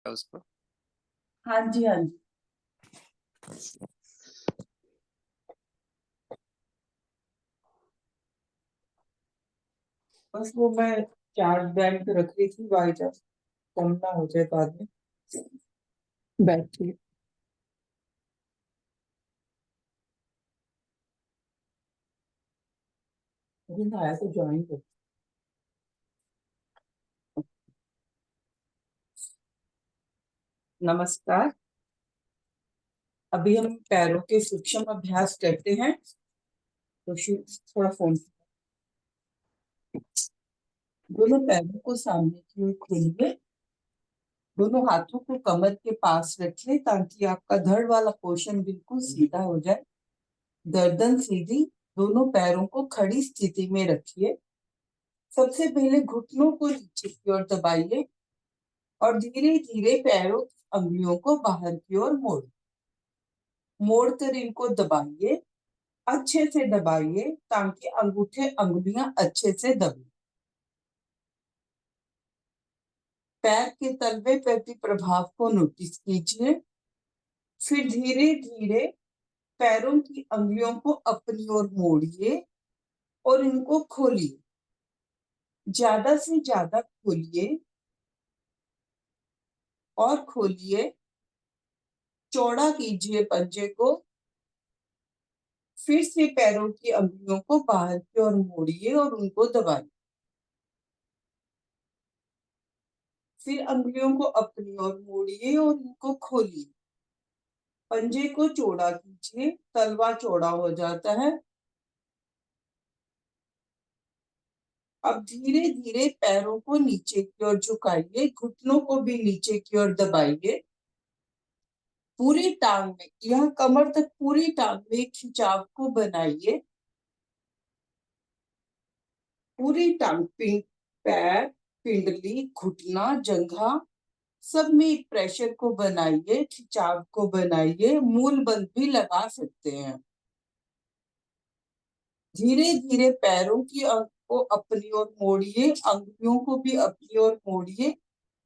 उसको। हाँ जी, हाँ जी। बस वो मैं चार्ज बैंक रख रही थी, बाई चांस कम ना हो जाए बाद में। बैटरी अभी ना आया तो ज्वाइन कर। नमस्कार। अभी हम पैरों के सूक्ष्म अभ्यास करते हैं। तो थोड़ा फोन, दोनों पैरों को सामने की ओर खोलिए। दोनों हाथों को कमर के पास रखिए ताकि आपका धड़ वाला पोर्शन बिल्कुल सीधा हो जाए। गर्दन सीधी। दोनों पैरों को खड़ी स्थिति में रखिए। सबसे पहले घुटनों को नीचे की ओर दबाइए और धीरे धीरे पैरों की अंगुलियों को बाहर की ओर मोड़कर इनको दबाइए। अच्छे से दबाइए ताकि अंगूठे अंगुलियां अच्छे से दबे। पैर के तलवे पर भी प्रभाव को नोटिस कीजिए। फिर धीरे धीरे पैरों की अंगुलियों को अपनी ओर मोड़िए और इनको खोलिए। ज्यादा से ज्यादा खोलिए और खोलिए। चौड़ा कीजिए पंजे को। फिर से पैरों की अंगुलियों को बाहर की ओर मोड़िए और उनको दबाइए। फिर अंगुलियों को अपनी ओर मोड़िए और उनको खोलिए। पंजे को चौड़ा कीजिए, तलवा चौड़ा हो जाता है। अब धीरे धीरे पैरों को नीचे की ओर झुकाइए, घुटनों को भी नीचे की ओर दबाइए। पूरी टांग में, यह कमर तक पूरी टांग में खिंचाव को बनाइए। पूरी टांग, पैर, पिंडली, घुटना, जंघा सब में एक प्रेशर को बनाइए, खिंचाव को बनाइए। मूल बंद भी लगा सकते हैं। धीरे धीरे पैरों की को अपनी ओर मोड़िए, अंगुलियों को भी अपनी ओर मोड़िए।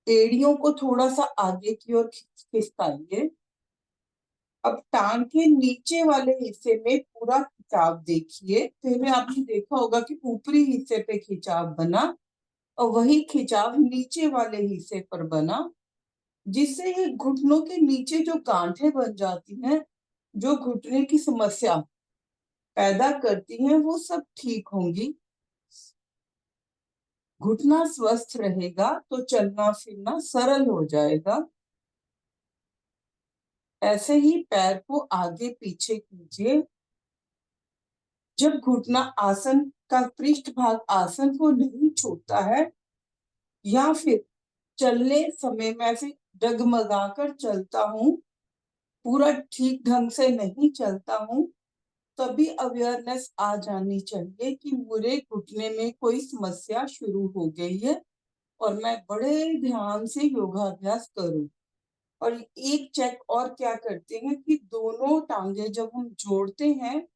एड़ियों को थोड़ा सा आगे की ओर खिसकाइए। अब टांग के नीचे वाले हिस्से में पूरा खिंचाव देखिए। पहले आपने देखा होगा कि ऊपरी हिस्से पे खिंचाव बना और वही खिंचाव नीचे वाले हिस्से पर बना, जिससे ये घुटनों के नीचे जो गांठें बन जाती हैं, जो घुटने की समस्या पैदा करती हैं, वो सब ठीक होंगी। घुटना स्वस्थ रहेगा तो चलना फिरना सरल हो जाएगा। ऐसे ही पैर को आगे पीछे कीजिए। जब घुटना आसन का पृष्ठ भाग आसन को नहीं छूता है या फिर चलने समय मैं ऐसे डगमगाकर चलता हूँ, पूरा ठीक ढंग से नहीं चलता हूँ, तभी अवेयरनेस आ जानी चाहिए कि मेरे घुटने में कोई समस्या शुरू हो गई है और मैं बड़े ध्यान से योगाभ्यास करूं। और एक चेक और क्या करते हैं कि दोनों टांगे जब हम जोड़ते हैं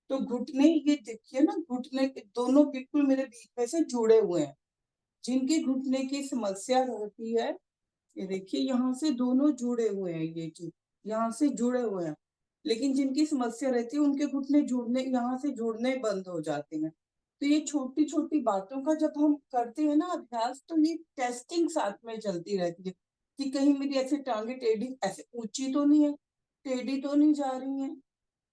तो घुटने, ये देखिए ना, घुटने के दोनों बिल्कुल मेरे बीच में से जुड़े हुए हैं। जिनके घुटने की समस्या रहती है, ये देखिए यहाँ से दोनों जुड़े हुए हैं, ये चीज यहाँ से जुड़े हुए हैं। लेकिन जिनकी समस्या रहती है उनके घुटने जुड़ने, यहाँ से जुड़ने बंद हो जाते हैं। तो ये छोटी छोटी बातों का जब हम करते हैं ना अभ्यास, तो ये टेस्टिंग साथ में चलती रहती है कि कहीं मेरी ऐसे टांगे टेढ़ी, ऐसे ऊंची तो नहीं है, टेढ़ी तो नहीं जा रही है।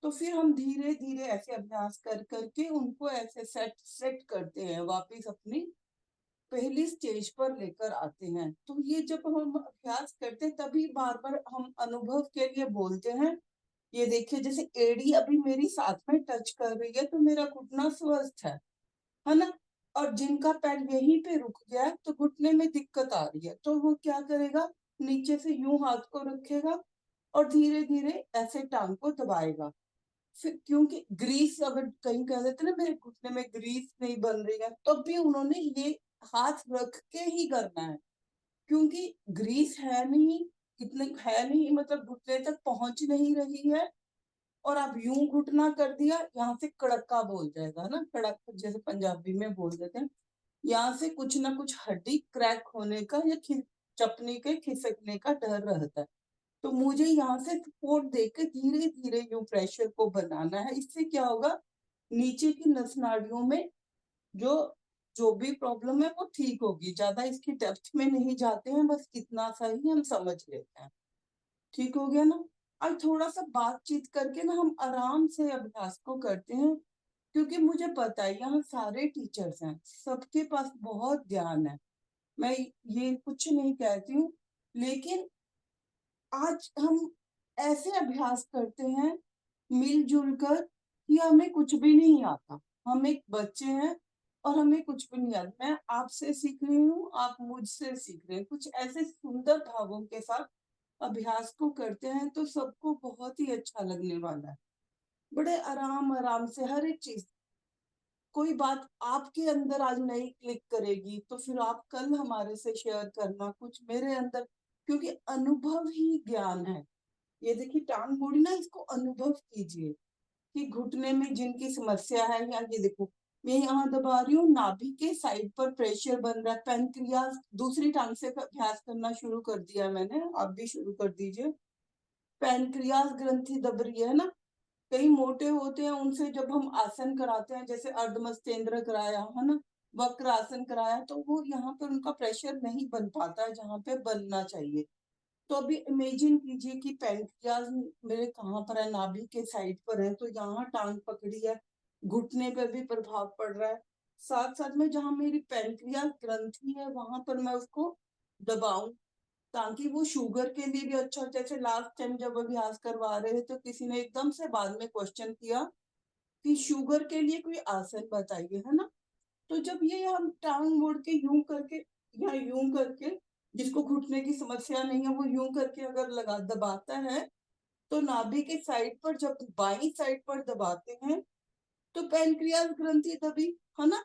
तो फिर हम धीरे धीरे ऐसे अभ्यास कर करके उनको ऐसे सेट सेट करते हैं, वापिस अपनी पहली स्टेज पर लेकर आते हैं। तो ये जब हम अभ्यास करते हैं तभी बार बार हम अनुभव के लिए बोलते हैं। ये देखिए, जैसे एड़ी अभी मेरी साथ में टच कर रही है तो मेरा घुटना स्वस्थ है ना। और जिनका पैर यहीं पे रुक गया है तो घुटने में दिक्कत आ रही है, तो वो क्या करेगा, नीचे से यूं हाथ को रखेगा और धीरे धीरे ऐसे टांग को दबाएगा। फिर क्योंकि ग्रीस, अगर कहीं कह देते ना मेरे घुटने में ग्रीस नहीं बन रही है, तब भी उन्होंने ये हाथ रख के ही करना है, क्योंकि ग्रीस है नहीं, इतने है नहीं, मतलब घुटने तक पहुंच नहीं रही है। और आप यूं घुटना कर दिया, यहाँ से कड़का बोल जाएगा ना, कड़क जैसे पंजाबी में बोल देते हैं। यहाँ से कुछ ना कुछ हड्डी क्रैक होने का या चपने के खिसकने का डर रहता है। तो मुझे यहाँ से सपोर्ट देकर धीरे धीरे यूं प्रेशर को बनाना है। इससे क्या होगा, नीचे की नस नाड़ियों में जो जो भी प्रॉब्लम है वो ठीक होगी। ज्यादा इसकी डेप्थ में नहीं जाते हैं, बस इतना सा ही हम समझ लेते हैं। ठीक हो गया ना। अब थोड़ा सा बातचीत करके ना हम आराम से अभ्यास को करते हैं, क्योंकि मुझे पता है यहाँ सारे टीचर्स हैं, सबके पास बहुत ज्ञान है। मैं ये कुछ नहीं कहती हूँ, लेकिन आज हम ऐसे अभ्यास करते हैं मिलजुल कर कि हमें कुछ भी नहीं आता। हम एक बच्चे हैं और हमें कुछ भी नहीं आता। मैं आपसे सीख रही हूँ, आप मुझसे सीख रहे हैं। कुछ ऐसे सुंदर भावों के साथ अभ्यास को करते हैं तो सबको बहुत ही अच्छा लगने वाला है। बड़े आराम आराम से हर एक चीज, कोई बात आपके अंदर आज नहीं क्लिक करेगी तो फिर आप कल हमारे से शेयर करना कुछ मेरे अंदर, क्योंकि अनुभव ही ज्ञान है। ये देखिए टांग मुड़ी ना, इसको अनुभव कीजिए कि घुटने में जिनकी समस्या है, या ये देखो मैं यहाँ दबा रही हूँ, नाभि के साइड पर प्रेशर बन रहा है। पैनक्रियाज, दूसरी टांग से अभ्यास करना शुरू कर दिया मैंने, आप भी शुरू कर दीजिए। पैनक्रियाज ग्रंथि दब रही है ना। कई मोटे होते हैं, उनसे जब हम आसन कराते हैं, जैसे अर्धमस्तेंद्र कराया है ना, वक्र आसन कराया, तो वो यहाँ पर उनका प्रेशर नहीं बन पाता है जहाँ पे बनना चाहिए। तो अभी इमेजिन कीजिए कि पैंक्रियाज मेरे कहाँ पर है, नाभि के साइड पर है, तो यहाँ टांग पकड़ी है, घुटने पर भी प्रभाव पड़ रहा है। साथ साथ में जहाँ मेरी पैंक्रियाज ग्रंथि है वहां पर मैं उसको दबाऊं, ताकि वो शुगर के लिए भी अच्छा। जैसे लास्ट टाइम जब अभ्यास करवा रहे थे तो किसी ने एकदम से बाद में क्वेश्चन किया कि शुगर के लिए कोई आसन बताइए, है ना। तो जब ये हम टांग मोड़ के यूं करके या यूं करके, जिसको घुटने की समस्या नहीं है वो यूं करके अगर लगा दबाता है, तो नाभि के साइड पर जब बाई साइड पर दबाते हैं तो पैनक्रियाज ग्रंथि दबी, है ना।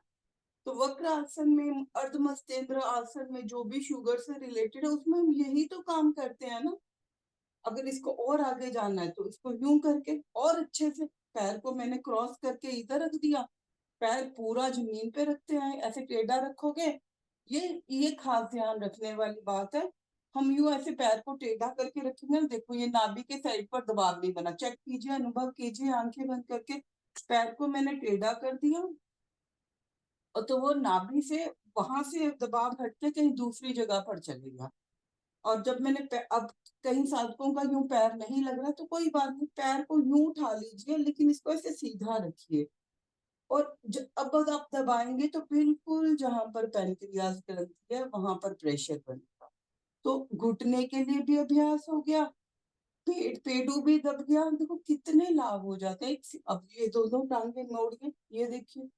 तो वक्र आसन में, अर्धमस्तेंद्र आसन में जो भी शुगर से रिलेटेड है उसमें हम यही तो काम करते हैं ना। अगर इसको और आगे जाना है तो इसको यूं करके और अच्छे से, पैर को मैंने क्रॉस करके इधर रख दिया, पैर पूरा जमीन पे रखते हैं, ऐसे टेढ़ा रखोगे। ये खास ध्यान रखने वाली बात है। हम यूं ऐसे पैर को टेढ़ा करके रखेंगे, देखो ये नाभि के साइड पर दबाव नहीं बना। चेक कीजिए, अनुभव कीजिए आंखें बंद करके, पैर को मैंने टेढ़ा कर दिया और तो वो नाभि से, वहां से दबाव हट के कहीं दूसरी जगह पर चलेगा। और जब मैंने अब कहीं साधकों का यूं पैर नहीं लग रहा तो कोई बात नहीं, पैर को यूं उठा लीजिए, लेकिन इसको ऐसे सीधा रखिए। और अब आप दबाएंगे तो बिल्कुल जहां पर पैनक्रियाज ग्रंथि है वहां पर प्रेशर बनेगा। तो घुटने के लिए भी अभ्यास हो गया, पेटू भी दब गया। देखो कितने लाभ हो जाते हैं। अब ये दोनों टांगे मोड़िए, ये देखिए,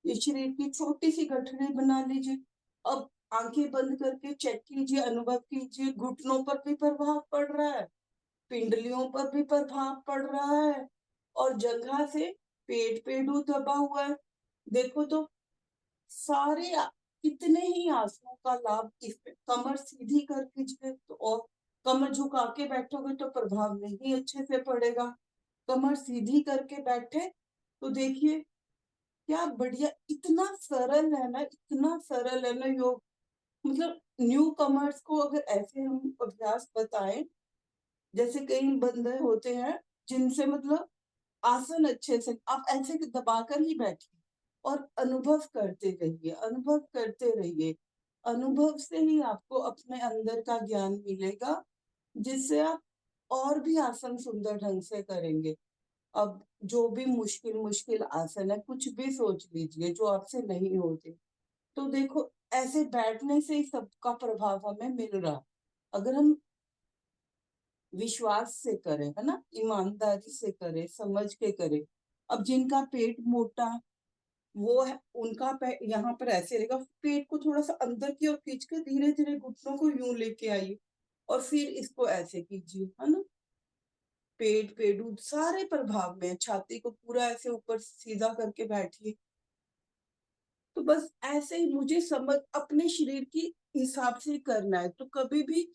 ये शरीर की छोटी सी गठरी बना लीजिए। अब आंखें बंद करके चेक कीजिए, अनुभव कीजिए, घुटनों पर भी प्रभाव पड़ रहा है, पिंडलियों पर भी प्रभाव पड़ रहा है, और जगह से पेटू दबा हुआ है। देखो तो सारे कितने ही आसनों का लाभ इसमें। कमर सीधी कर कीजिए तो, और कमर झुका के बैठोगे तो प्रभाव नहीं अच्छे से पड़ेगा। कमर सीधी करके बैठे तो देखिए क्या बढ़िया, इतना सरल है ना, इतना सरल है ना योग। मतलब न्यू कमर्स को अगर ऐसे हम अभ्यास बताएं, जैसे कई बंदे होते हैं जिनसे मतलब आसन अच्छे से, आप ऐसे दबाकर ही बैठिए और अनुभव करते रहिए, अनुभव करते रहिए। अनुभव से ही आपको अपने अंदर का ज्ञान मिलेगा, जिससे आप और भी आसन सुंदर ढंग से करेंगे। अब जो भी मुश्किल मुश्किल आसन है, कुछ भी सोच लीजिए जो आपसे नहीं होते, तो देखो ऐसे बैठने से ही सबका प्रभाव हमें मिल रहा। अगर हम विश्वास से करें, है ना, ईमानदारी से करें, समझ के करें। अब जिनका पेट मोटा, वो है उनका यहाँ पर ऐसे रहेगा, पेट को थोड़ा सा अंदर की ओर खींच कर धीरे धीरे घुटनों को यूं लेके आइए और फिर इसको ऐसे कीजिए, है ना। पेटू सारे प्रभाव में, छाती को पूरा ऐसे ऊपर सीधा करके बैठिए। तो बस ऐसे ही मुझे समझ अपने शरीर की हिसाब से करना है। तो कभी भी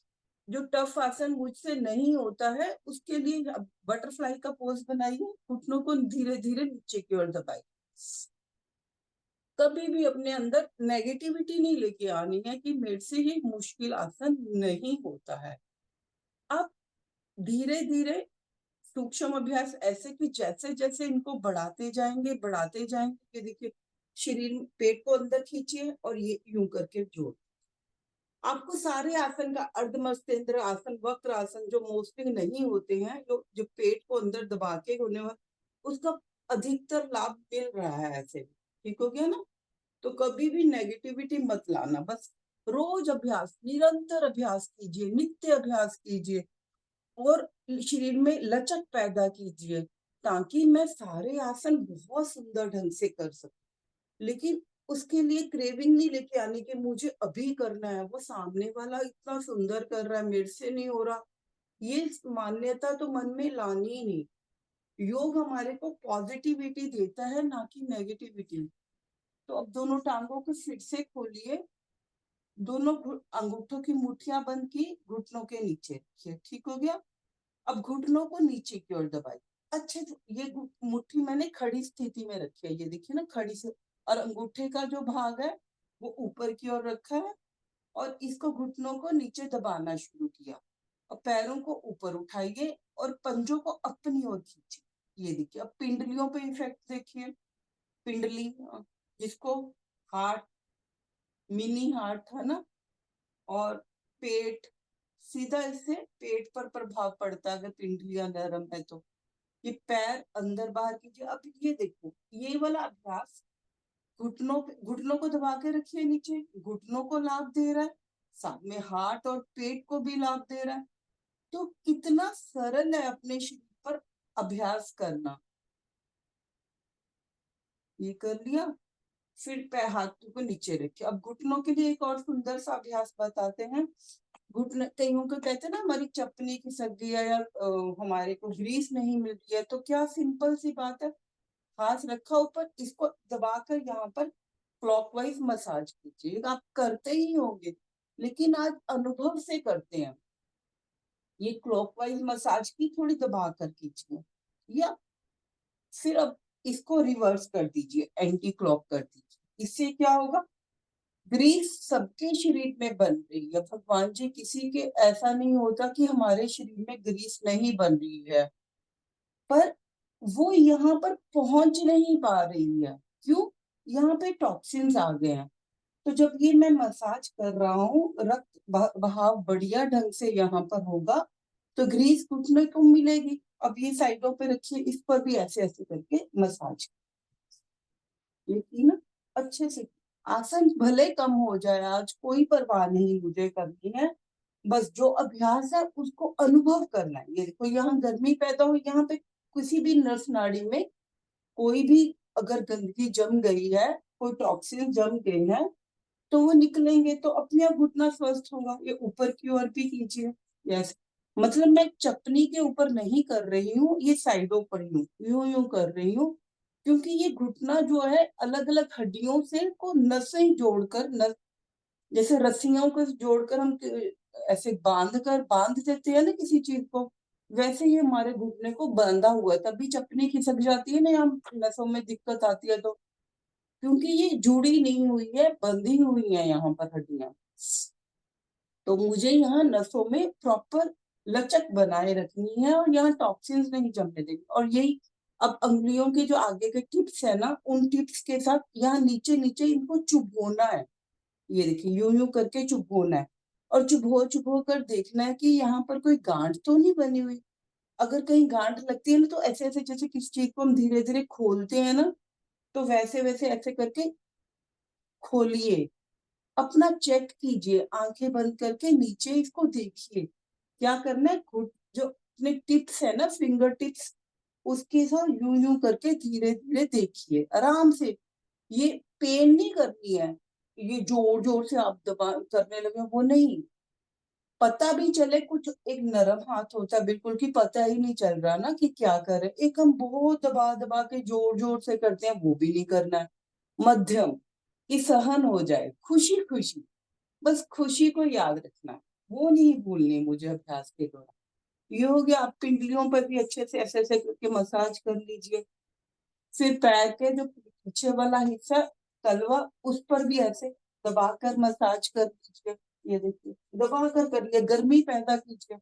जो टफ आसन मुझसे नहीं होता है उसके लिए बटरफ्लाई का पोज बनाइए, घुटनों को धीरे धीरे नीचे की ओर दबाइए। कभी भी अपने अंदर नेगेटिविटी नहीं लेके आनी है कि मेरे से ये मुश्किल आसन नहीं होता है। आप धीरे-धीरे सूक्ष्म अभ्यास ऐसे कि जैसे-जैसे इनको बढ़ाते जाएँगे, ये देखिए शरीर पेट को अंदर खींचिए और ये यूँ करके जोड़। आपको सारे आसन का अर्धमस्तेंद्र आसन, वक्र आसन जो मोस्टली नहीं होते हैं, जो पेट को अंदर दबा के होने वाला, उसका अधिकतर लाभ मिल रहा है ऐसे भी। ठीक हो गया ना? तो कभी भी नेगेटिविटी मत लाना, बस रोज अभ्यास, निरंतर अभ्यास कीजिए, नित्य अभ्यास कीजिए और शरीर में लचक पैदा कीजिए, ताकि मैं सारे आसन बहुत सुंदर ढंग से कर सकूं। लेकिन उसके लिए क्रेविंग नहीं लेके आनी कि मुझे अभी करना है, वो सामने वाला इतना सुंदर कर रहा है, मेरे से नहीं हो रहा। ये मान्यता तो मन में लानी ही नहीं। योग हमारे को पॉजिटिविटी देता है, ना कि नेगेटिविटी। तो अब दोनों टांगों को फिर से खोलिए, दोनों अंगूठों की मुठ्ठियां बंद की, घुटनों के नीचे रखिए। ठीक हो गया? अब घुटनों को नीचे की ओर दबाइए। अच्छे से ये मुट्ठी मैंने खड़ी स्थिति में रखी है, ये देखिए ना खड़ी से, और अंगूठे का जो भाग है वो ऊपर की ओर रखा है और इसको घुटनों को नीचे दबाना शुरू किया। और पैरों को ऊपर उठाइए और पंजों को अपनी ओर खींचिए। ये देखिए, अब पिंडलियों पे इफेक्ट देखिए। पिंडली, जिसको हार्ट, मिनी हार्ट था ना, और पेट, सीधा इससे पेट पर प्रभाव पड़ता है अगर पिंडलियां नरम है तो। ये पैर अंदर बाहर कीजिए। अब ये देखो, ये वाला अभ्यास घुटनों को दबा के रखिए नीचे, घुटनों को लाभ दे रहा है, साथ में हार्ट और पेट को भी लाभ दे रहा है। तो कितना सरल है अपने शरीर पर अभ्यास करना। ये कर लिया, फिर पैर हाथों को नीचे रखिए। अब घुटनों के लिए एक और सुंदर सा अभ्यास बताते हैं। घुटने, कईयों को कहते हैं ना हमारी चपनी खिसक गई है या हमारे को ग्रीस नहीं मिल रही है, तो क्या सिंपल सी बात है, हाथ रखा ऊपर, इसको दबाकर यहाँ पर क्लॉकवाइज मसाज कीजिए। आप करते ही होंगे, लेकिन आज अनुभव से करते हैं। ये क्लॉकवाइज मसाज की थोड़ी दबा कर कीजिए, या फिर अब इसको रिवर्स कर दीजिए, एंटी क्लॉक कर दीजिए। इससे क्या होगा, ग्रीस सबके शरीर में बन रही है। भगवान जी, किसी के ऐसा नहीं होता कि हमारे शरीर में ग्रीस नहीं बन रही है, पर वो यहाँ पर पहुंच नहीं पा रही है। क्यों? यहाँ पे टॉक्सिन्स आ गए हैं। तो जब ये मैं मसाज कर रहा हूँ, रक्त बहाव बढ़िया ढंग से यहाँ पर होगा, तो ग्रीस घुटने को मिलेगी। अब ये साइडों पे रखिए, इस पर भी ऐसे ऐसे करके मसाज, ये की ना अच्छे से। आसन भले कम हो जाए, आज कोई परवाह नहीं मुझे करनी है, बस जो अभ्यास है उसको अनुभव करना है। ये देखो, यहाँ गर्मी पैदा हो, यहाँ पे किसी भी नस नाड़ी में कोई भी अगर गंदगी जम गई है, कोई टॉक्सिन जम गए हैं, तो वो निकलेंगे, तो अपने आप घुटना स्वस्थ होगा। ये ऊपर की ओर भी कीजिए। यस, मतलब मैं चपनी के ऊपर नहीं कर रही हूँ, ये साइडों पर यूं यूं यूं कर रही हूँ, क्योंकि ये घुटना जो है अलग अलग हड्डियों से को नसें जोड़कर, नस जैसे रस्सियों को जोड़कर हम ऐसे बांध देते हैं ना किसी चीज को, वैसे ही हमारे घुटने को बांधा हुआ है, तभी चपनी खिसक जाती है ना, हम नसों में दिक्कत आती है, तो क्योंकि ये जुड़ी नहीं हुई है, बंधी हुई है यहाँ पर हड्डियां। तो मुझे यहाँ नसों में प्रॉपर लचक बनाए रखनी है और यहाँ टॉक्सिन्स नहीं जमने देनी। और यही अब अंगुलियों के जो आगे के टिप्स है ना, उन टिप्स के साथ यहाँ नीचे नीचे इनको चुभोना है। ये देखिए, यूं यूं करके चुभोना है, और चुभो कर देखना है कि यहाँ पर कोई गांठ तो नहीं बनी हुई। अगर कहीं गांठ लगती है ना, तो ऐसे ऐसे जैसे किसी चीज को हम धीरे धीरे खोलते हैं ना, तो वैसे वैसे ऐसे करके खोलिए, अपना चेक कीजिए, आंखें बंद करके नीचे इसको देखिए। क्या करना है, जो अपने टिप्स है ना, फिंगर टिप्स, उसके साथ यूं यूं करके धीरे धीरे देखिए, आराम से। ये पेन नहीं करनी है, ये जोर जोर से आप दबा करने लगे वो नहीं। पता भी चले, कुछ एक नरम हाथ होता है बिल्कुल कि पता ही नहीं चल रहा ना कि क्या करे, एक हम बहुत दबा दबा के जोर जोर से करते हैं, वो भी नहीं करना है। मध्यम, कि सहन हो जाए, खुशी खुशी, बस खुशी को याद रखना, वो नहीं भूलनी मुझे अभ्यास के दौरान। ये हो गया। आप पिंडलियों पर भी अच्छे से ऐसे ऐसे करके मसाज कर लीजिए। फिर पैर के जो पीछे वाला हिस्सा, तलवा उस पर भी ऐसे दबाकर मसाज कर दीजिए। ये देखिए, दबा कर करिए, गर्मी पैदा कीजिए,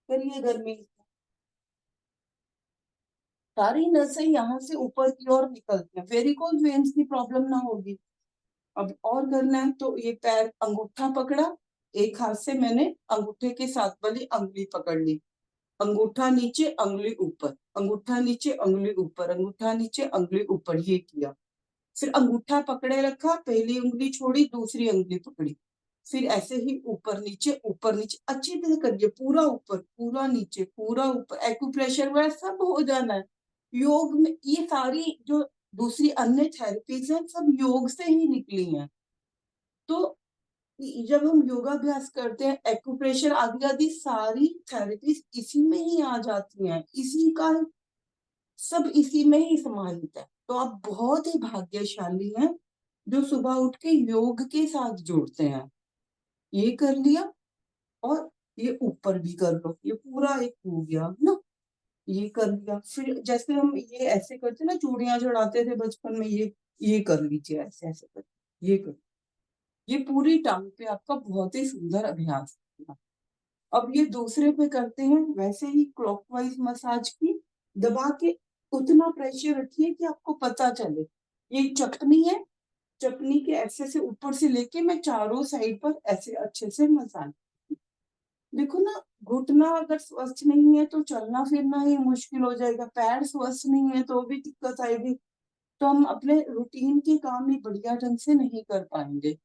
करिए गर्मी। सारी नसें यहाँ से ऊपर की ओर निकलती हैं, वेरिकोज वेन्स की प्रॉब्लम ना होगी। अब और करना है तो ये पैर अंगूठा पकड़ा, एक हाथ से मैंने अंगूठे के साथ वाली अंगुली पकड़ ली, अंगूठा नीचे अंगुली ऊपर, अंगूठा नीचे अंगुली ऊपर, अंगूठा नीचे अंगुली ऊपर, ये किया। फिर अंगूठा पकड़े रखा, पहली उंगली छोड़ी, दूसरी उंगली पकड़ी, फिर ऐसे ही ऊपर नीचे अच्छी तरह करिए, पूरा ऊपर पूरा नीचे पूरा ऊपर, एक्यूप्रेशर वगैरह सब हो जाना है। योग में ये सारी जो दूसरी अन्य थेरेपीज हैं सब योग से ही निकली हैं। तो जब हम योगाभ्यास करते हैं, एक्यूप्रेशर आदि आदि सारी थेरेपीज इसी में ही आ जाती हैं, इसी का सब इसी में ही समाहित है। तो आप बहुत ही भाग्यशाली हैं जो सुबह उठ के योग के साथ जुड़ते हैं। ये कर लिया और ये ऊपर भी कर लो, ये पूरा एक हो गया ना, ये कर लिया। फिर जैसे हम ये ऐसे करते ना, चूड़ियां चढ़ाते थे बचपन में, ये कर लीजिए, ऐसे ऐसे कर, ये कर, ये पूरी टांग पे आपका बहुत ही सुंदर अभ्यास है। अब ये दूसरे पे करते हैं वैसे ही क्लॉकवाइज मसाज की, दबा के उतना प्रेशर रखिए कि आपको पता चले। ये चपनी है, चपनी के ऐसे से ऊपर से लेके मैं चारों साइड पर ऐसे अच्छे से मसाज। देखो ना, घुटना अगर स्वस्थ नहीं है तो चलना फिरना ही मुश्किल हो जाएगा, पैर स्वस्थ नहीं है तो भी दिक्कत आएगी, तो हम अपने रूटीन के काम ही बढ़िया ढंग से नहीं कर पाएंगे।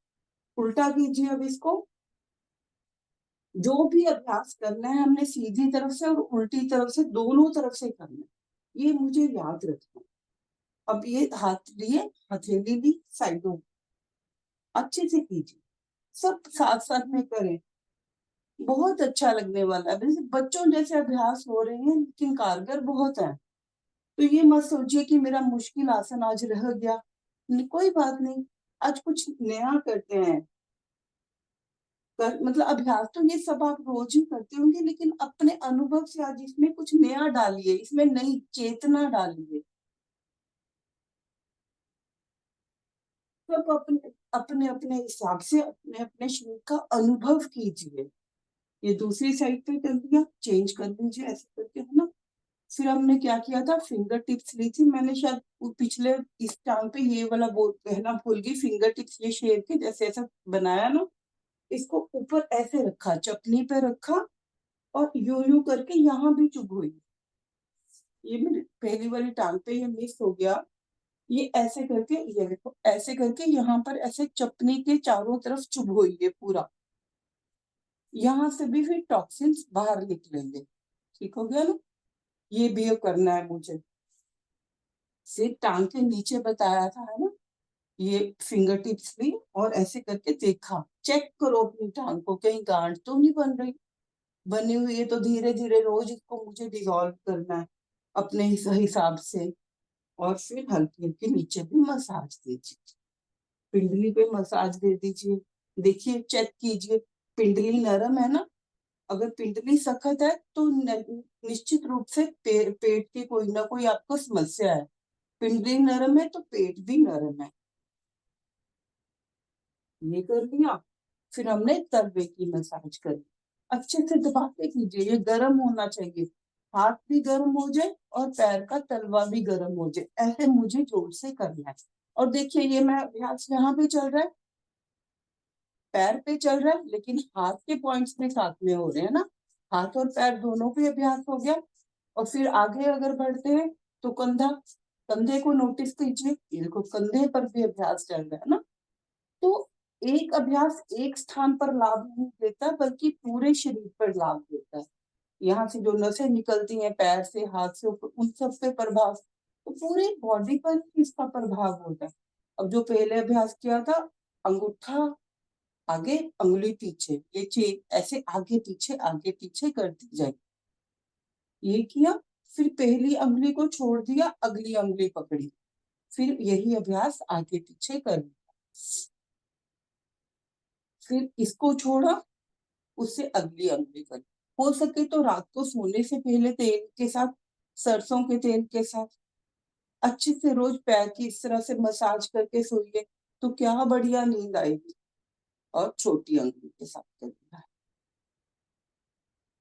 उल्टा कीजिए अब इसको, जो भी अभ्यास करना है हमने सीधी तरफ से और उल्टी तरफ से, दोनों तरफ से करना है, ये मुझे याद रखना। अब ये हाथ लिए, हथेली ली साइडों, अच्छे से कीजिए, सब साथ साथ में करें, बहुत अच्छा लगने वाला है। वैसे बच्चों जैसे अभ्यास हो रहे हैं लेकिन कारगर बहुत है। तो ये मत सोचिए कि मेरा मुश्किल आसन आज रह गया, कोई बात नहीं, आज कुछ नया करते हैं। मतलब अभ्यास तो ये सब आप रोज ही करते होंगे, लेकिन अपने अनुभव से आज इसमें कुछ नया डालिए, इसमें नई चेतना डालिए। सब अपने अपने अपने हिसाब से अपने अपने शरीर का अनुभव कीजिए। ये दूसरी साइड पे कर दिया, चेंज कर लीजिए ऐसे करके, है ना। फिर हमने क्या किया था, फिंगर टिप्स ली थी मैंने, शायद पिछले इस टाइम पे ये वाला बोल कहना भूल गई, फिंगर टिप्स ये शेप के जैसे ऐसा बनाया ना, इसको ऊपर ऐसे रखा, चपनी पे रखा और यूं करके यहाँ भी चुभ हुई। ये मेरी पहली वाली टांग पे ये मिस हो गया। ये ऐसे करके, ये देखो ऐसे करके यहाँ पर ऐसे चपनी के चारों तरफ चुभ हुई है पूरा, यहाँ से भी फिर टॉक्सिन्स बाहर निकलेंगे। ठीक हो गया ना, ये भी अब करना है मुझे। सिर टांग के नीचे बताया था, है ना, ये फिंगर टिप्स ली और ऐसे करके देखा, चेक करो अपनी टांग को, कहीं गांठ तो नहीं बन रही, बनी हुई है तो धीरे धीरे रोज इसको मुझे डिसॉल्व करना है अपने हिसाब से। और फिर हल्की हल्की नीचे भी मसाज दीजिए, पिंडली पे मसाज दे दीजिए, देखिए चेक कीजिए, पिंडली नरम है ना, अगर पिंडली सख्त है तो निश्चित रूप से पेट की कोई ना कोई आपको समस्या है, पिंडली नरम है तो पेट भी नरम है। ये कर लिया, फिर हमने तलवे की मसाज करी, अच्छे से दबा के कीजिए, ये गर्म होना चाहिए, हाथ भी गर्म हो जाए और पैर का तलवा भी गर्म हो जाए, ऐसे मुझे जोर से करना है। और देखिए ये मैं अभ्यास यहाँ पे चल रहा है, पैर पे चल रहा है, लेकिन हाथ के पॉइंट्स में साथ में हो रहे हैं ना, हाथ और पैर दोनों पे अभ्यास हो गया। और फिर आगे अगर बढ़ते हैं तो कंधा, कंधे को नोटिस कीजिए, ये देखो कंधे पर भी अभ्यास चल रहा है ना। तो एक अभ्यास एक स्थान पर लाभ नहीं देता बल्कि पूरे शरीर पर लाभ देता है। यहाँ से जो नसें निकलती हैं पैर से हाथ से ऊपर, उन सब पे प्रभाव, तो पूरे बॉडी पर इसका प्रभाव होता है। अब जो पहले अभ्यास किया था, अंगूठा आगे अंगुली पीछे, ये चेन ऐसे आगे पीछे करती जाए, ये किया। फिर पहली अंगुली को छोड़ दिया, अगली अंगुली पकड़ी, फिर यही अभ्यास आगे पीछे कर लिया। फिर इसको छोड़ा, उससे अगली अंगुली करी। हो सके तो रात को सोने से पहले तेल के साथ, सरसों के तेल के साथ अच्छे से रोज पैर की इस तरह से मसाज करके सोइए। तो क्या बढ़िया नींद आएगी। और छोटी अंगुली के साथ करना है।